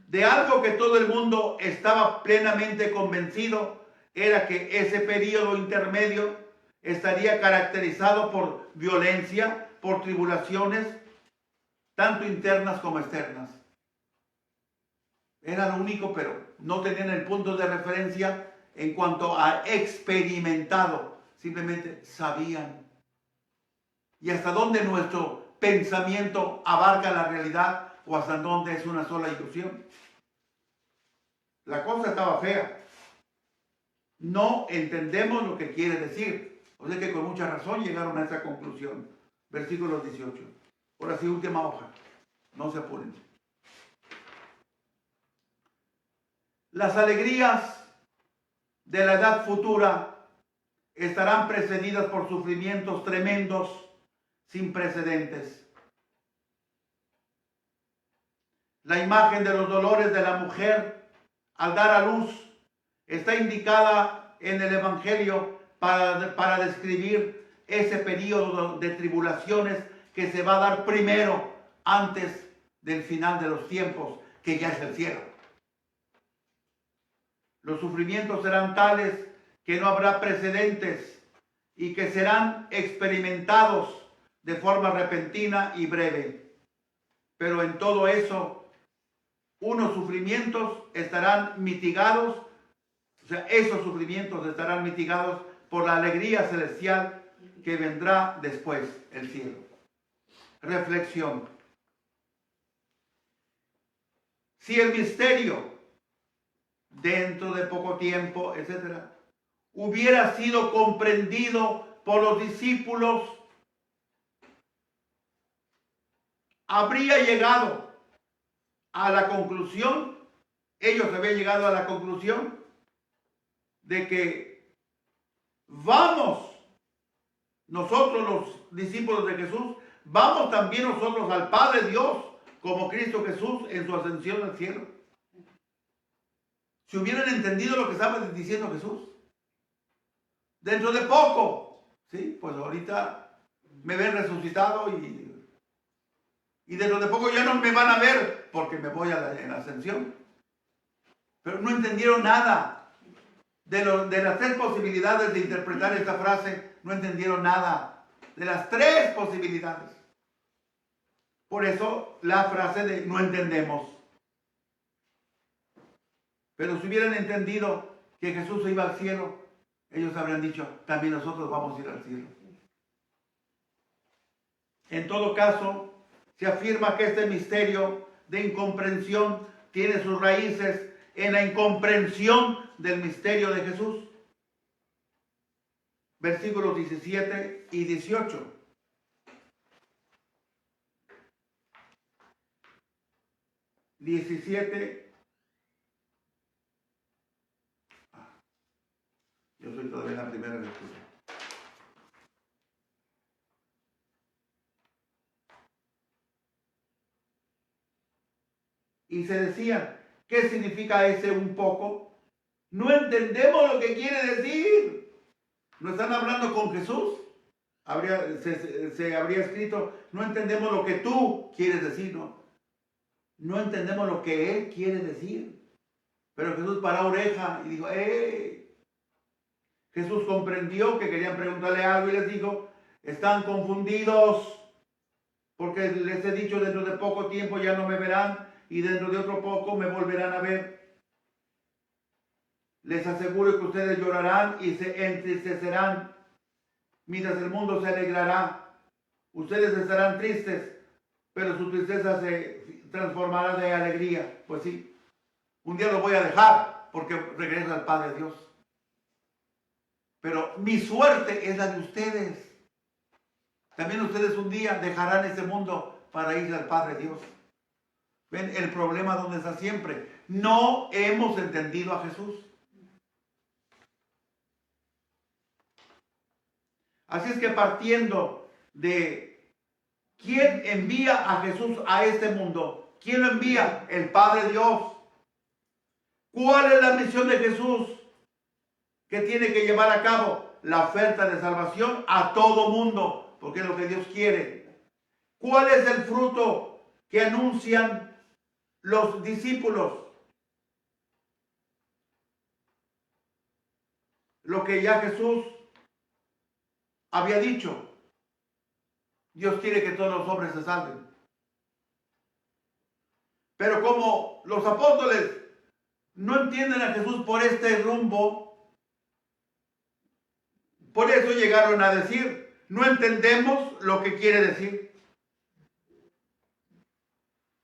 S2: De algo que todo el mundo estaba plenamente convencido, era que ese periodo intermedio estaría caracterizado por violencia, por tribulaciones, tanto internas como externas. Era lo único, pero no tenían el punto de referencia en cuanto a experimentado. Simplemente sabían. Y hasta dónde nuestro pensamiento abarca la realidad o hasta dónde es una sola ilusión. La cosa estaba fea. No entendemos lo que quiere decir. O sea que con mucha razón llegaron a esa conclusión. Versículo 18. Ahora sí, última hoja. No se apuren. Las alegrías de la edad futura estarán precedidas por sufrimientos tremendos sin precedentes. La imagen de los dolores de la mujer al dar a luz está indicada en el Evangelio para describir ese periodo de tribulaciones que se va a dar primero antes del final de los tiempos, que ya es el cielo. Los sufrimientos serán tales que no habrá precedentes y que serán experimentados de forma repentina y breve. Pero en todo eso, unos sufrimientos estarán mitigados, o sea, esos sufrimientos estarán mitigados por la alegría celestial que vendrá después, el cielo. Reflexión. Si el misterio, dentro de poco tiempo, etcétera, hubiera sido comprendido por los discípulos, habría llegado a la conclusión, ellos habían llegado a la conclusión de que vamos, nosotros los discípulos de Jesús, vamos también nosotros al Padre Dios, como Cristo Jesús en su ascensión al cielo. Si hubieran entendido lo que estaba diciendo Jesús, dentro de poco, ¿sí? Pues ahorita me ven resucitado y dentro de poco ya no me van a ver porque me voy en la ascensión. Pero no entendieron nada de las tres posibilidades de interpretar esta frase. No entendieron nada de las tres posibilidades. Por eso la frase de no entendemos. Pero si hubieran entendido que Jesús iba al cielo, ellos habrían dicho, también nosotros vamos a ir al cielo. En todo caso, se afirma que este misterio de incomprensión tiene sus raíces en la incomprensión del misterio de Jesús. Versículos 17 y 18. Yo soy todavía en la primera lectura. Y se decían, ¿qué significa ese un poco? No entendemos lo que quiere decir. ¿No están hablando con Jesús? Se habría escrito, no entendemos lo que tú quieres decir, ¿no? No entendemos lo que Él quiere decir. Pero Jesús paró oreja y dijo, ¡eh! Jesús comprendió que querían preguntarle algo y les dijo, están confundidos, porque les he dicho, dentro de poco tiempo ya no me verán y dentro de otro poco me volverán a ver. Les aseguro que ustedes llorarán y se entristecerán, mientras el mundo se alegrará. Ustedes estarán tristes, pero su tristeza se transformará de alegría. Pues sí, un día lo voy a dejar porque regresa al Padre Dios. Pero mi suerte es la de ustedes. También ustedes un día dejarán este mundo para ir al Padre Dios. ¿Ven el problema donde está siempre? No hemos entendido a Jesús. Así es que partiendo de quién envía a Jesús a este mundo, ¿quién lo envía? El Padre Dios. ¿Cuál es la misión de Jesús que tiene que llevar a cabo? La oferta de salvación a todo mundo, porque es lo que Dios quiere. ¿Cuál es el fruto que anuncian los discípulos? Lo que ya Jesús había dicho. Dios quiere que todos los hombres se salven. Pero como los apóstoles no entienden a Jesús por este rumbo, por eso llegaron a decir, no entendemos lo que quiere decir.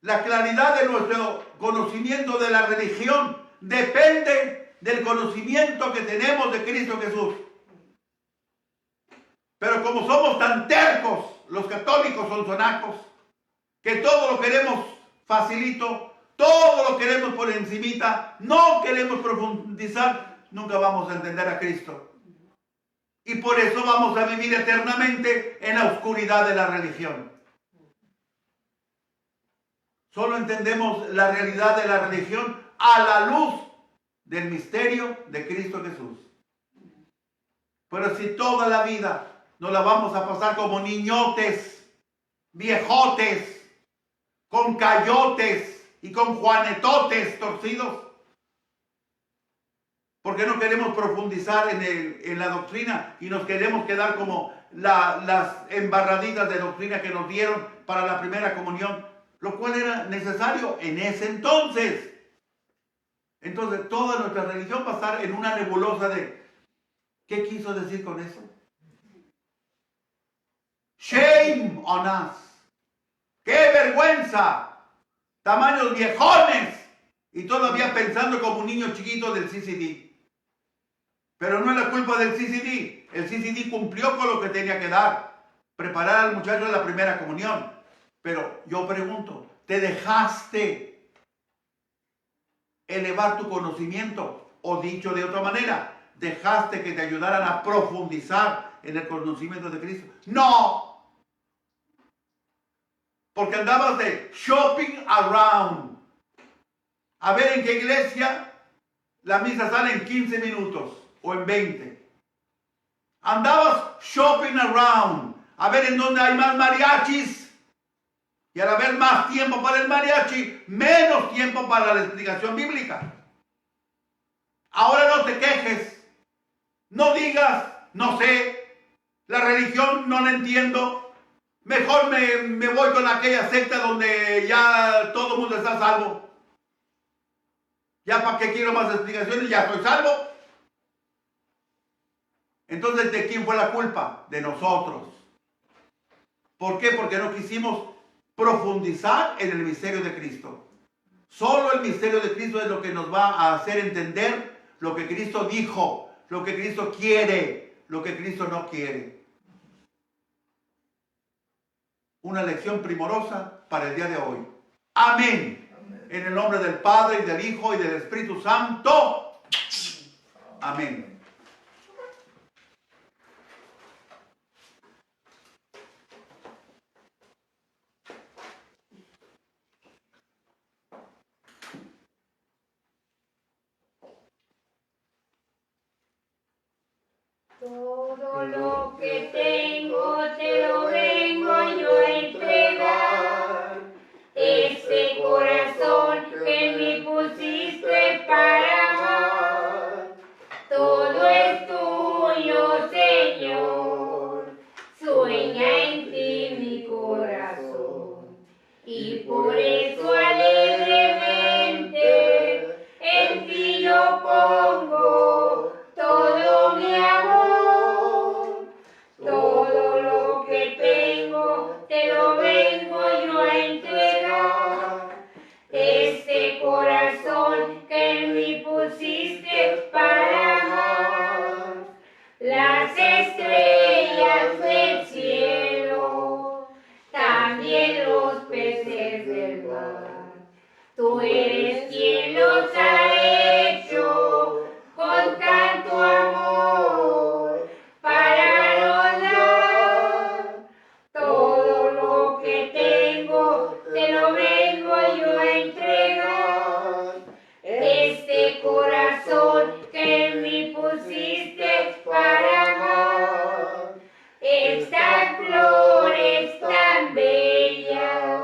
S2: La claridad de nuestro conocimiento de la religión depende del conocimiento que tenemos de Cristo Jesús. Pero como somos tan tercos, los católicos son sonacos, que todo lo queremos facilito, todo lo queremos por encimita, no queremos profundizar, nunca vamos a entender a Cristo. Y por eso vamos a vivir eternamente en la oscuridad de la religión. Solo entendemos la realidad de la religión a la luz del misterio de Cristo Jesús. Pero si toda la vida nos la vamos a pasar como niñotes, viejotes, con cayotes y con juanetotes torcidos, porque no queremos profundizar en la doctrina y nos queremos quedar como las embarraditas de doctrina que nos dieron para la primera comunión, lo cual era necesario en ese entonces. Entonces toda nuestra religión va a estar en una nebulosa de ¿qué quiso decir con eso? Shame on us. ¡Qué vergüenza! Tamaños viejones y todavía pensando como un niño chiquito del CCD. Pero no es la culpa del CCD. El CCD cumplió con lo que tenía que dar. Preparar al muchacho de la primera comunión. Pero yo pregunto, ¿te dejaste elevar tu conocimiento? O dicho de otra manera, ¿dejaste que te ayudaran a profundizar en el conocimiento de Cristo? ¡No! Porque andabas de shopping around. A ver en qué iglesia la misa sale en 15 minutos o en 20. Andabas shopping around. A ver en dónde hay más mariachis. Y al haber más tiempo para el mariachi, menos tiempo para la explicación bíblica. Ahora no te quejes. No digas, no sé, la religión no la entiendo. Mejor me voy con aquella secta donde ya todo el mundo está salvo. Ya para qué quiero más explicaciones, ya estoy salvo. Entonces, ¿de quién fue la culpa? De nosotros. ¿Por qué? Porque no quisimos profundizar en el misterio de Cristo. Solo el misterio de Cristo es lo que nos va a hacer entender lo que Cristo dijo, lo que Cristo quiere, lo que Cristo no quiere. Una lección primorosa para el día de hoy. Amén. Amén. En el nombre del Padre, y del Hijo, y del Espíritu Santo. Amén.
S1: Todo lo que tengo te lo vengo yo a entregar. Este corazón que en mí pusiste para amar. Todo es tuyo, Señor. Sueña en ti mi corazón. Y por eso alegremente en ti yo pongo todo mi amor. estrellas del cielo, también los peces del mar. Tú eres quien los ha hecho con tanto amor para lograr todo lo que tengo, te lo vengo yo a entregar. Este corazón que en mí pusiste para amar, estas flores tan bellas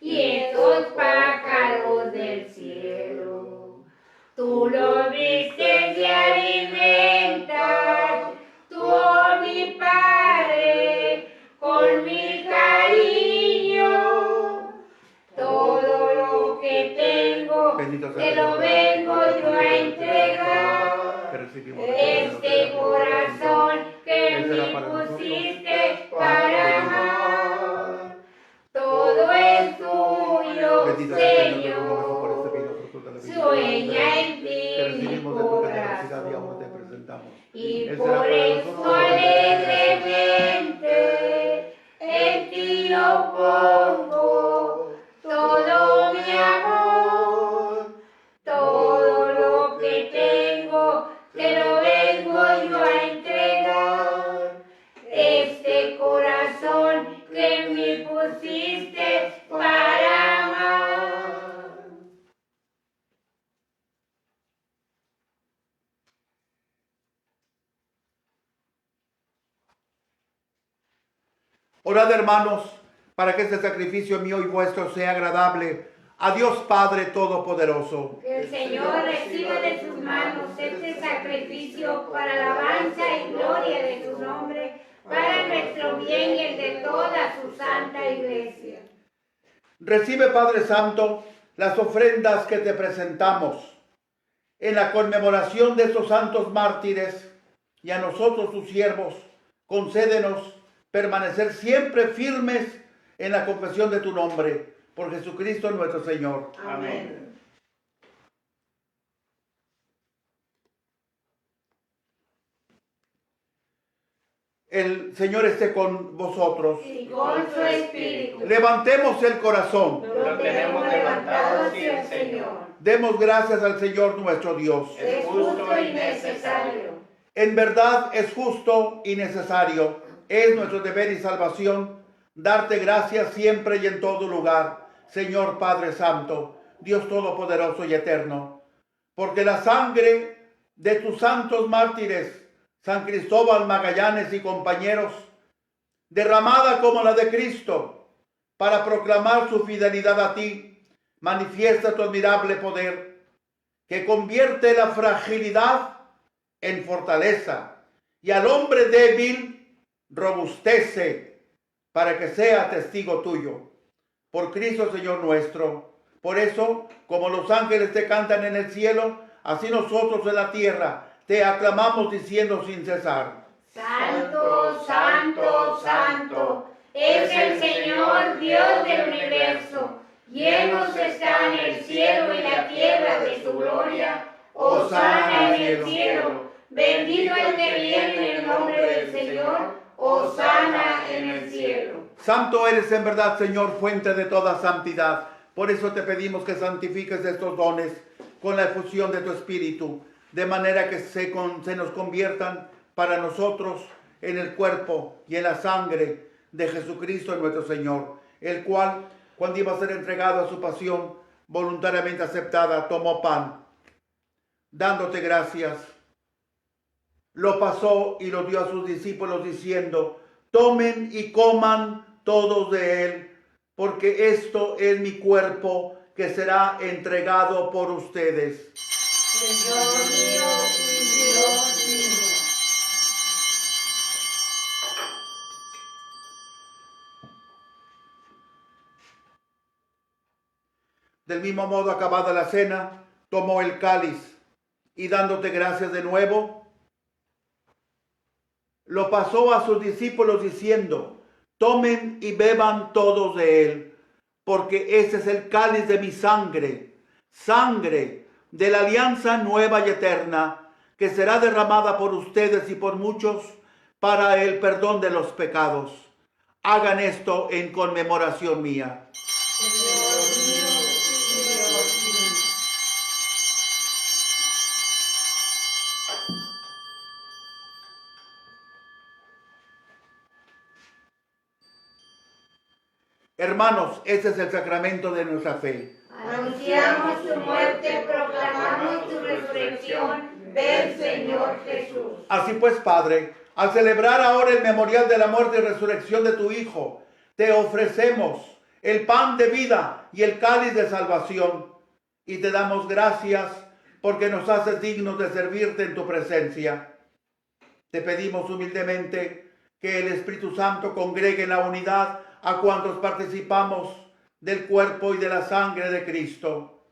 S1: y estos pájaros del cielo, tú los vistes y alimentas, tú, oh mi Padre, con mi cariño. Todo lo que tengo,
S2: Bendito sea
S1: te lo vengo yo a entregar.
S2: que recibimos
S1: Este corazón que en mí pusiste para amar, todo es tuyo,
S2: Bendito sea el Señor,
S1: Señor.
S2: por este vino, fruto de la vida.
S1: Sueña en
S2: Que
S1: ti mi
S2: recibimos de tu generosidad y ahora te
S1: corazón.
S2: presentamos.
S1: Y
S2: Él será
S1: por
S2: para
S1: eso
S2: nosotros
S1: alegremente en ti yo pongo todo mi amor. Todo lo que tengo, te lo vengo yo a entregar. Este corazón que en mí pusiste para amar.
S2: Orad, hermanos, para que este sacrificio mío y vuestro sea agradable a Dios Padre Todopoderoso.
S1: Que el Señor reciba de sus manos este sacrificio para alabanza y gloria de su nombre, para nuestro bien y el de toda su santa iglesia.
S2: Recibe, Padre Santo, las ofrendas que te presentamos en la conmemoración de estos santos mártires, y a nosotros, tus siervos, concédenos permanecer siempre firmes en la confesión de tu nombre, por Jesucristo nuestro Señor.
S3: Amén.
S2: El Señor esté con vosotros.
S1: Y con su espíritu.
S2: Levantemos el corazón.
S1: Lo tenemos levantado hacia el Señor.
S2: Demos gracias al Señor nuestro Dios.
S1: Es justo y necesario.
S2: En verdad es justo y necesario, es nuestro deber y salvación, darte gracias siempre y en todo lugar, Señor Padre Santo, Dios Todopoderoso y Eterno, porque la sangre de tus santos mártires, San Cristóbal, Magallanes y compañeros, derramada como la de Cristo, para proclamar su fidelidad a ti, manifiesta tu admirable poder, que convierte la fragilidad en fortaleza, y al hombre débil robustece para que sea testigo tuyo. Por Cristo Señor nuestro. Por eso, como los ángeles te cantan en el cielo, así nosotros en la tierra te aclamamos diciendo sin cesar:
S1: Santo, santo, santo, es el Señor Dios del universo. Llenos están el cielo y la tierra de su gloria. Hosana en el cielo. Bendito el que viene en el nombre del Señor. Hosana en el cielo.
S2: Santo eres en verdad, Señor, fuente de toda santidad. Por eso te pedimos que santifiques estos dones con la efusión de tu Espíritu, de manera que se nos conviertan para nosotros en el cuerpo y en la sangre de Jesucristo nuestro Señor, el cual, cuando iba a ser entregado a su pasión voluntariamente aceptada, tomó pan, dándote gracias, lo pasó y lo dio a sus discípulos diciendo: tomen y coman todos de él, porque esto es mi cuerpo que será entregado por ustedes.
S1: Señor mío y Dios mío.
S2: Del mismo modo, acabada la cena, tomó el cáliz y dándote gracias de nuevo, lo pasó a sus discípulos diciendo: tomen y beban todos de él, porque este es el cáliz de mi sangre, sangre de la alianza nueva y eterna, que será derramada por ustedes y por muchos para el perdón de los pecados. Hagan esto en conmemoración mía. Hermanos, este es el sacramento de nuestra fe.
S1: Anunciamos tu muerte, proclamamos tu resurrección. Ven, Señor Jesús.
S2: Así pues, Padre, al celebrar ahora el memorial de la muerte y resurrección de tu Hijo, te ofrecemos el pan de vida y el cáliz de salvación, y te damos gracias porque nos haces dignos de servirte en tu presencia. Te pedimos humildemente que el Espíritu Santo congregue en la unidad a cuantos participamos del cuerpo y de la sangre de Cristo.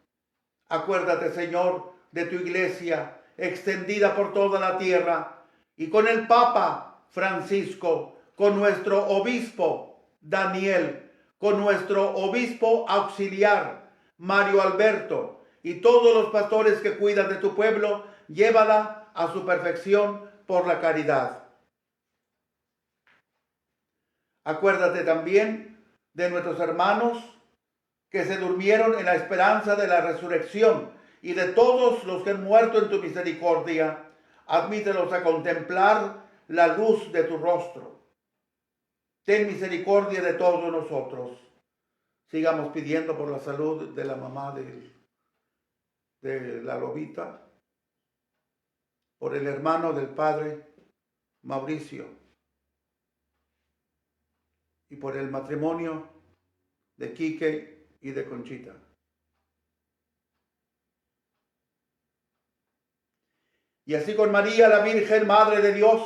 S2: Acuérdate, Señor, de tu iglesia extendida por toda la tierra, y con el Papa Francisco, con nuestro obispo Daniel, con nuestro obispo auxiliar Mario Alberto, y todos los pastores que cuidan de tu pueblo, llévala a su perfección por la caridad. Acuérdate también de nuestros hermanos que se durmieron en la esperanza de la resurrección, y de todos los que han muerto en tu misericordia. Admítelos a contemplar la luz de tu rostro. Ten misericordia de todos nosotros. Sigamos pidiendo por la salud de la mamá de la lobita, por el hermano del padre Mauricio, y por el matrimonio de Quique y de Conchita. Y así con María, la Virgen, Madre de Dios,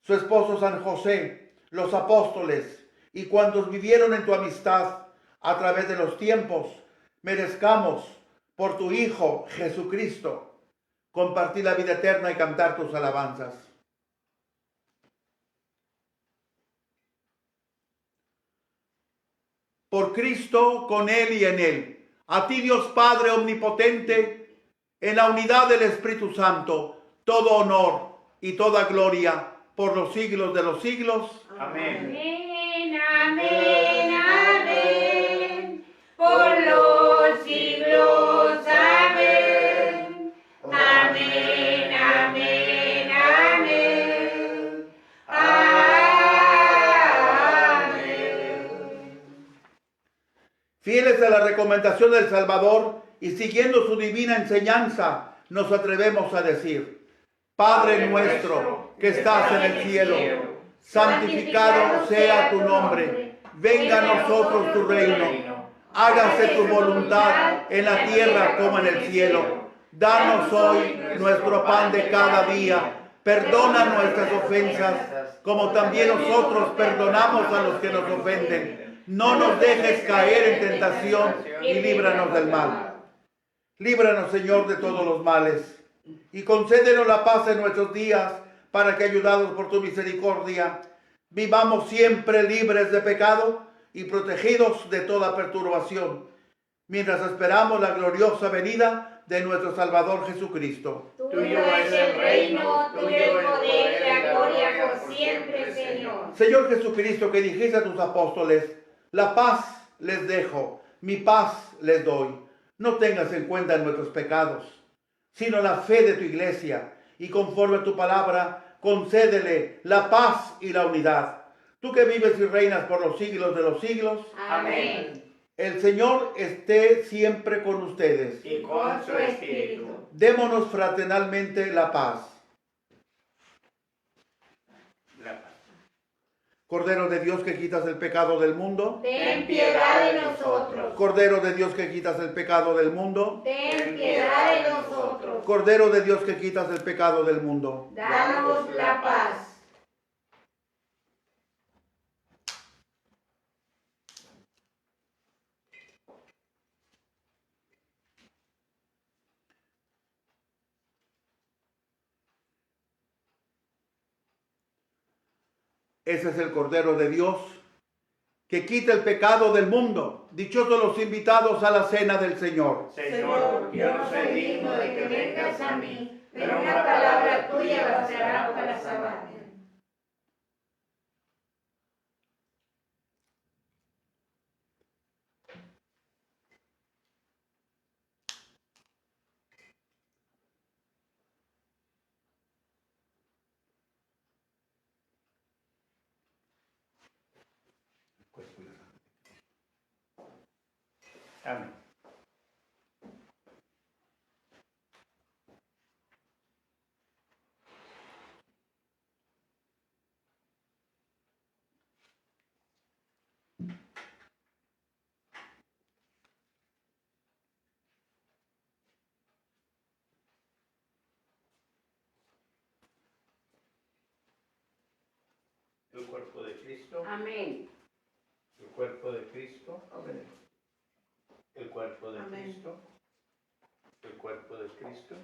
S2: su esposo San José, los apóstoles y cuantos vivieron en tu amistad a través de los tiempos, merezcamos por tu Hijo Jesucristo compartir la vida eterna y cantar tus alabanzas. Por Cristo, con Él y en Él, a ti Dios Padre omnipotente, en la unidad del Espíritu Santo, todo honor y toda gloria por los siglos de los siglos.
S3: Amén.
S1: Amén, amén, amén. Por los siglos, amén. Amén, amén, amén. Amén.
S2: Fieles a la recomendación del Salvador y siguiendo su divina enseñanza, nos atrevemos a decir: Padre nuestro que estás en el cielo, santificado sea tu nombre. Venga a nosotros tu reino. Hágase tu voluntad en la tierra como en el cielo. Danos hoy nuestro pan de cada día. Perdona nuestras ofensas, como también nosotros perdonamos a los que nos ofenden. No nos dejes caer en tentación y líbranos del mal. Líbranos, Señor, de todos los males, y concédenos la paz en nuestros días, para que, ayudados por tu misericordia, vivamos siempre libres de pecado y protegidos de toda perturbación, mientras esperamos la gloriosa venida de nuestro Salvador Jesucristo.
S1: Tuyo es el reino, tuyo el poder y la gloria por siempre, Señor.
S2: Señor Jesucristo, que dijiste a tus apóstoles: la paz les dejo, mi paz les doy. No tengas en cuenta nuestros pecados, sino la fe de tu iglesia, y conforme a tu palabra, concédele la paz y la unidad. Tú que vives y reinas por los siglos de los siglos.
S1: Amén.
S2: El Señor esté siempre con ustedes.
S3: Y con su espíritu.
S2: Démonos fraternalmente la paz.
S3: La paz.
S2: Cordero de Dios que quitas el pecado del mundo.
S1: Ten piedad de nosotros.
S2: Cordero de Dios que quitas el pecado del mundo.
S1: Ten piedad de nosotros.
S2: Cordero de Dios que quitas el pecado del mundo.
S1: Danos la paz.
S2: Ese es el Cordero de Dios que quita el pecado del mundo. Dichosos los invitados a la cena del Señor.
S3: Señor, yo no soy digno de que vengas a mí, pero una palabra tuya bastará para salvarme. Amén. El cuerpo de Cristo,
S1: Amén.
S3: el cuerpo de Cristo,
S1: Amén.
S3: el cuerpo de
S4: Amén.
S3: Cristo, el cuerpo de Cristo.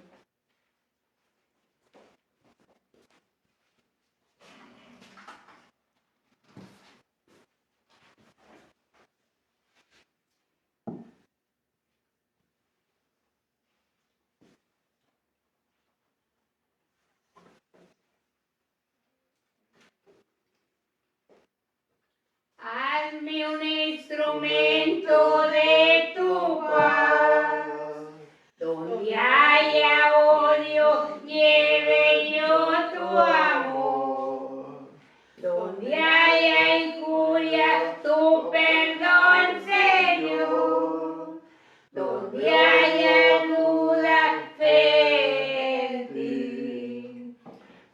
S1: Hazme un instrumento de tu paz. Donde haya odio, lleve yo tu amor. Donde haya injuria, tu perdón, Señor. Donde haya duda, fe en ti.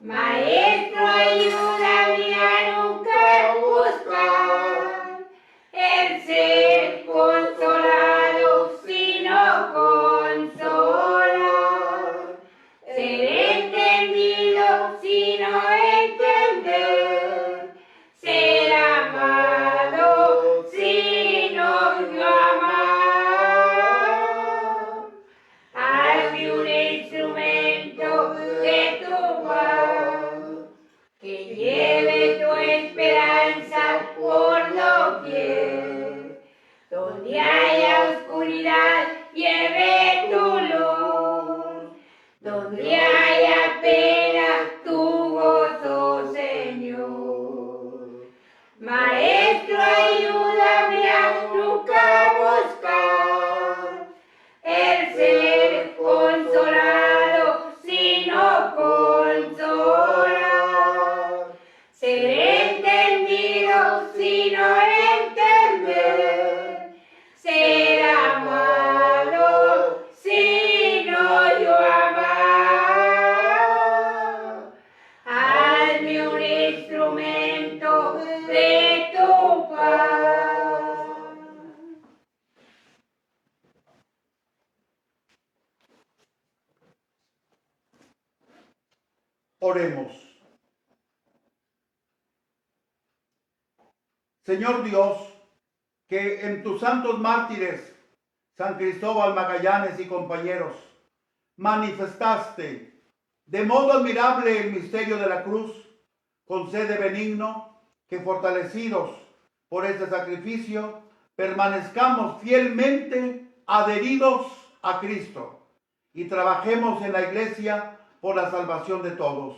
S1: Maestro, ayúdame a nunca buscar el ser consolado, sino consolar. Ser entendido, sino entender. Ser amado, sino yo amar. Hazme un instrumento de tu paz, que lleve tu esperanza por doquier. Donde haya oscuridad, lleve tu luz. Donde haya pena, tu gozo, Señor. Maestro, ayúdame a nunca buscar el ser consolado, sino consolar. Ser entendido, sino entender. Ser amado, sino yo amar. Hazme un instrumento de tu paz.
S2: Oremos. Señor Dios, que en tus santos mártires, San Cristóbal, Magallanes y compañeros, manifestaste de modo admirable el misterio de la cruz, concede benigno que fortalecidos por este sacrificio, permanezcamos fielmente adheridos a Cristo y trabajemos en la iglesia por la salvación de todos.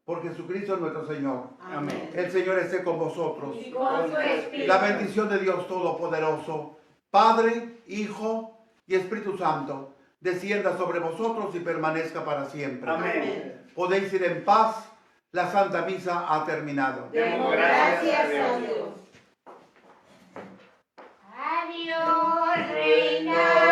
S2: Por Jesucristo nuestro Señor.
S3: Amén.
S2: El Señor esté con vosotros.
S1: Y con su espíritu.
S2: La bendición de Dios Todopoderoso, Padre, Hijo y Espíritu Santo, descienda sobre vosotros y permanezca para siempre.
S3: Amén.
S2: Podéis ir en paz. La Santa Misa ha terminado.
S1: Demos gracias a Dios. Adiós, Reina.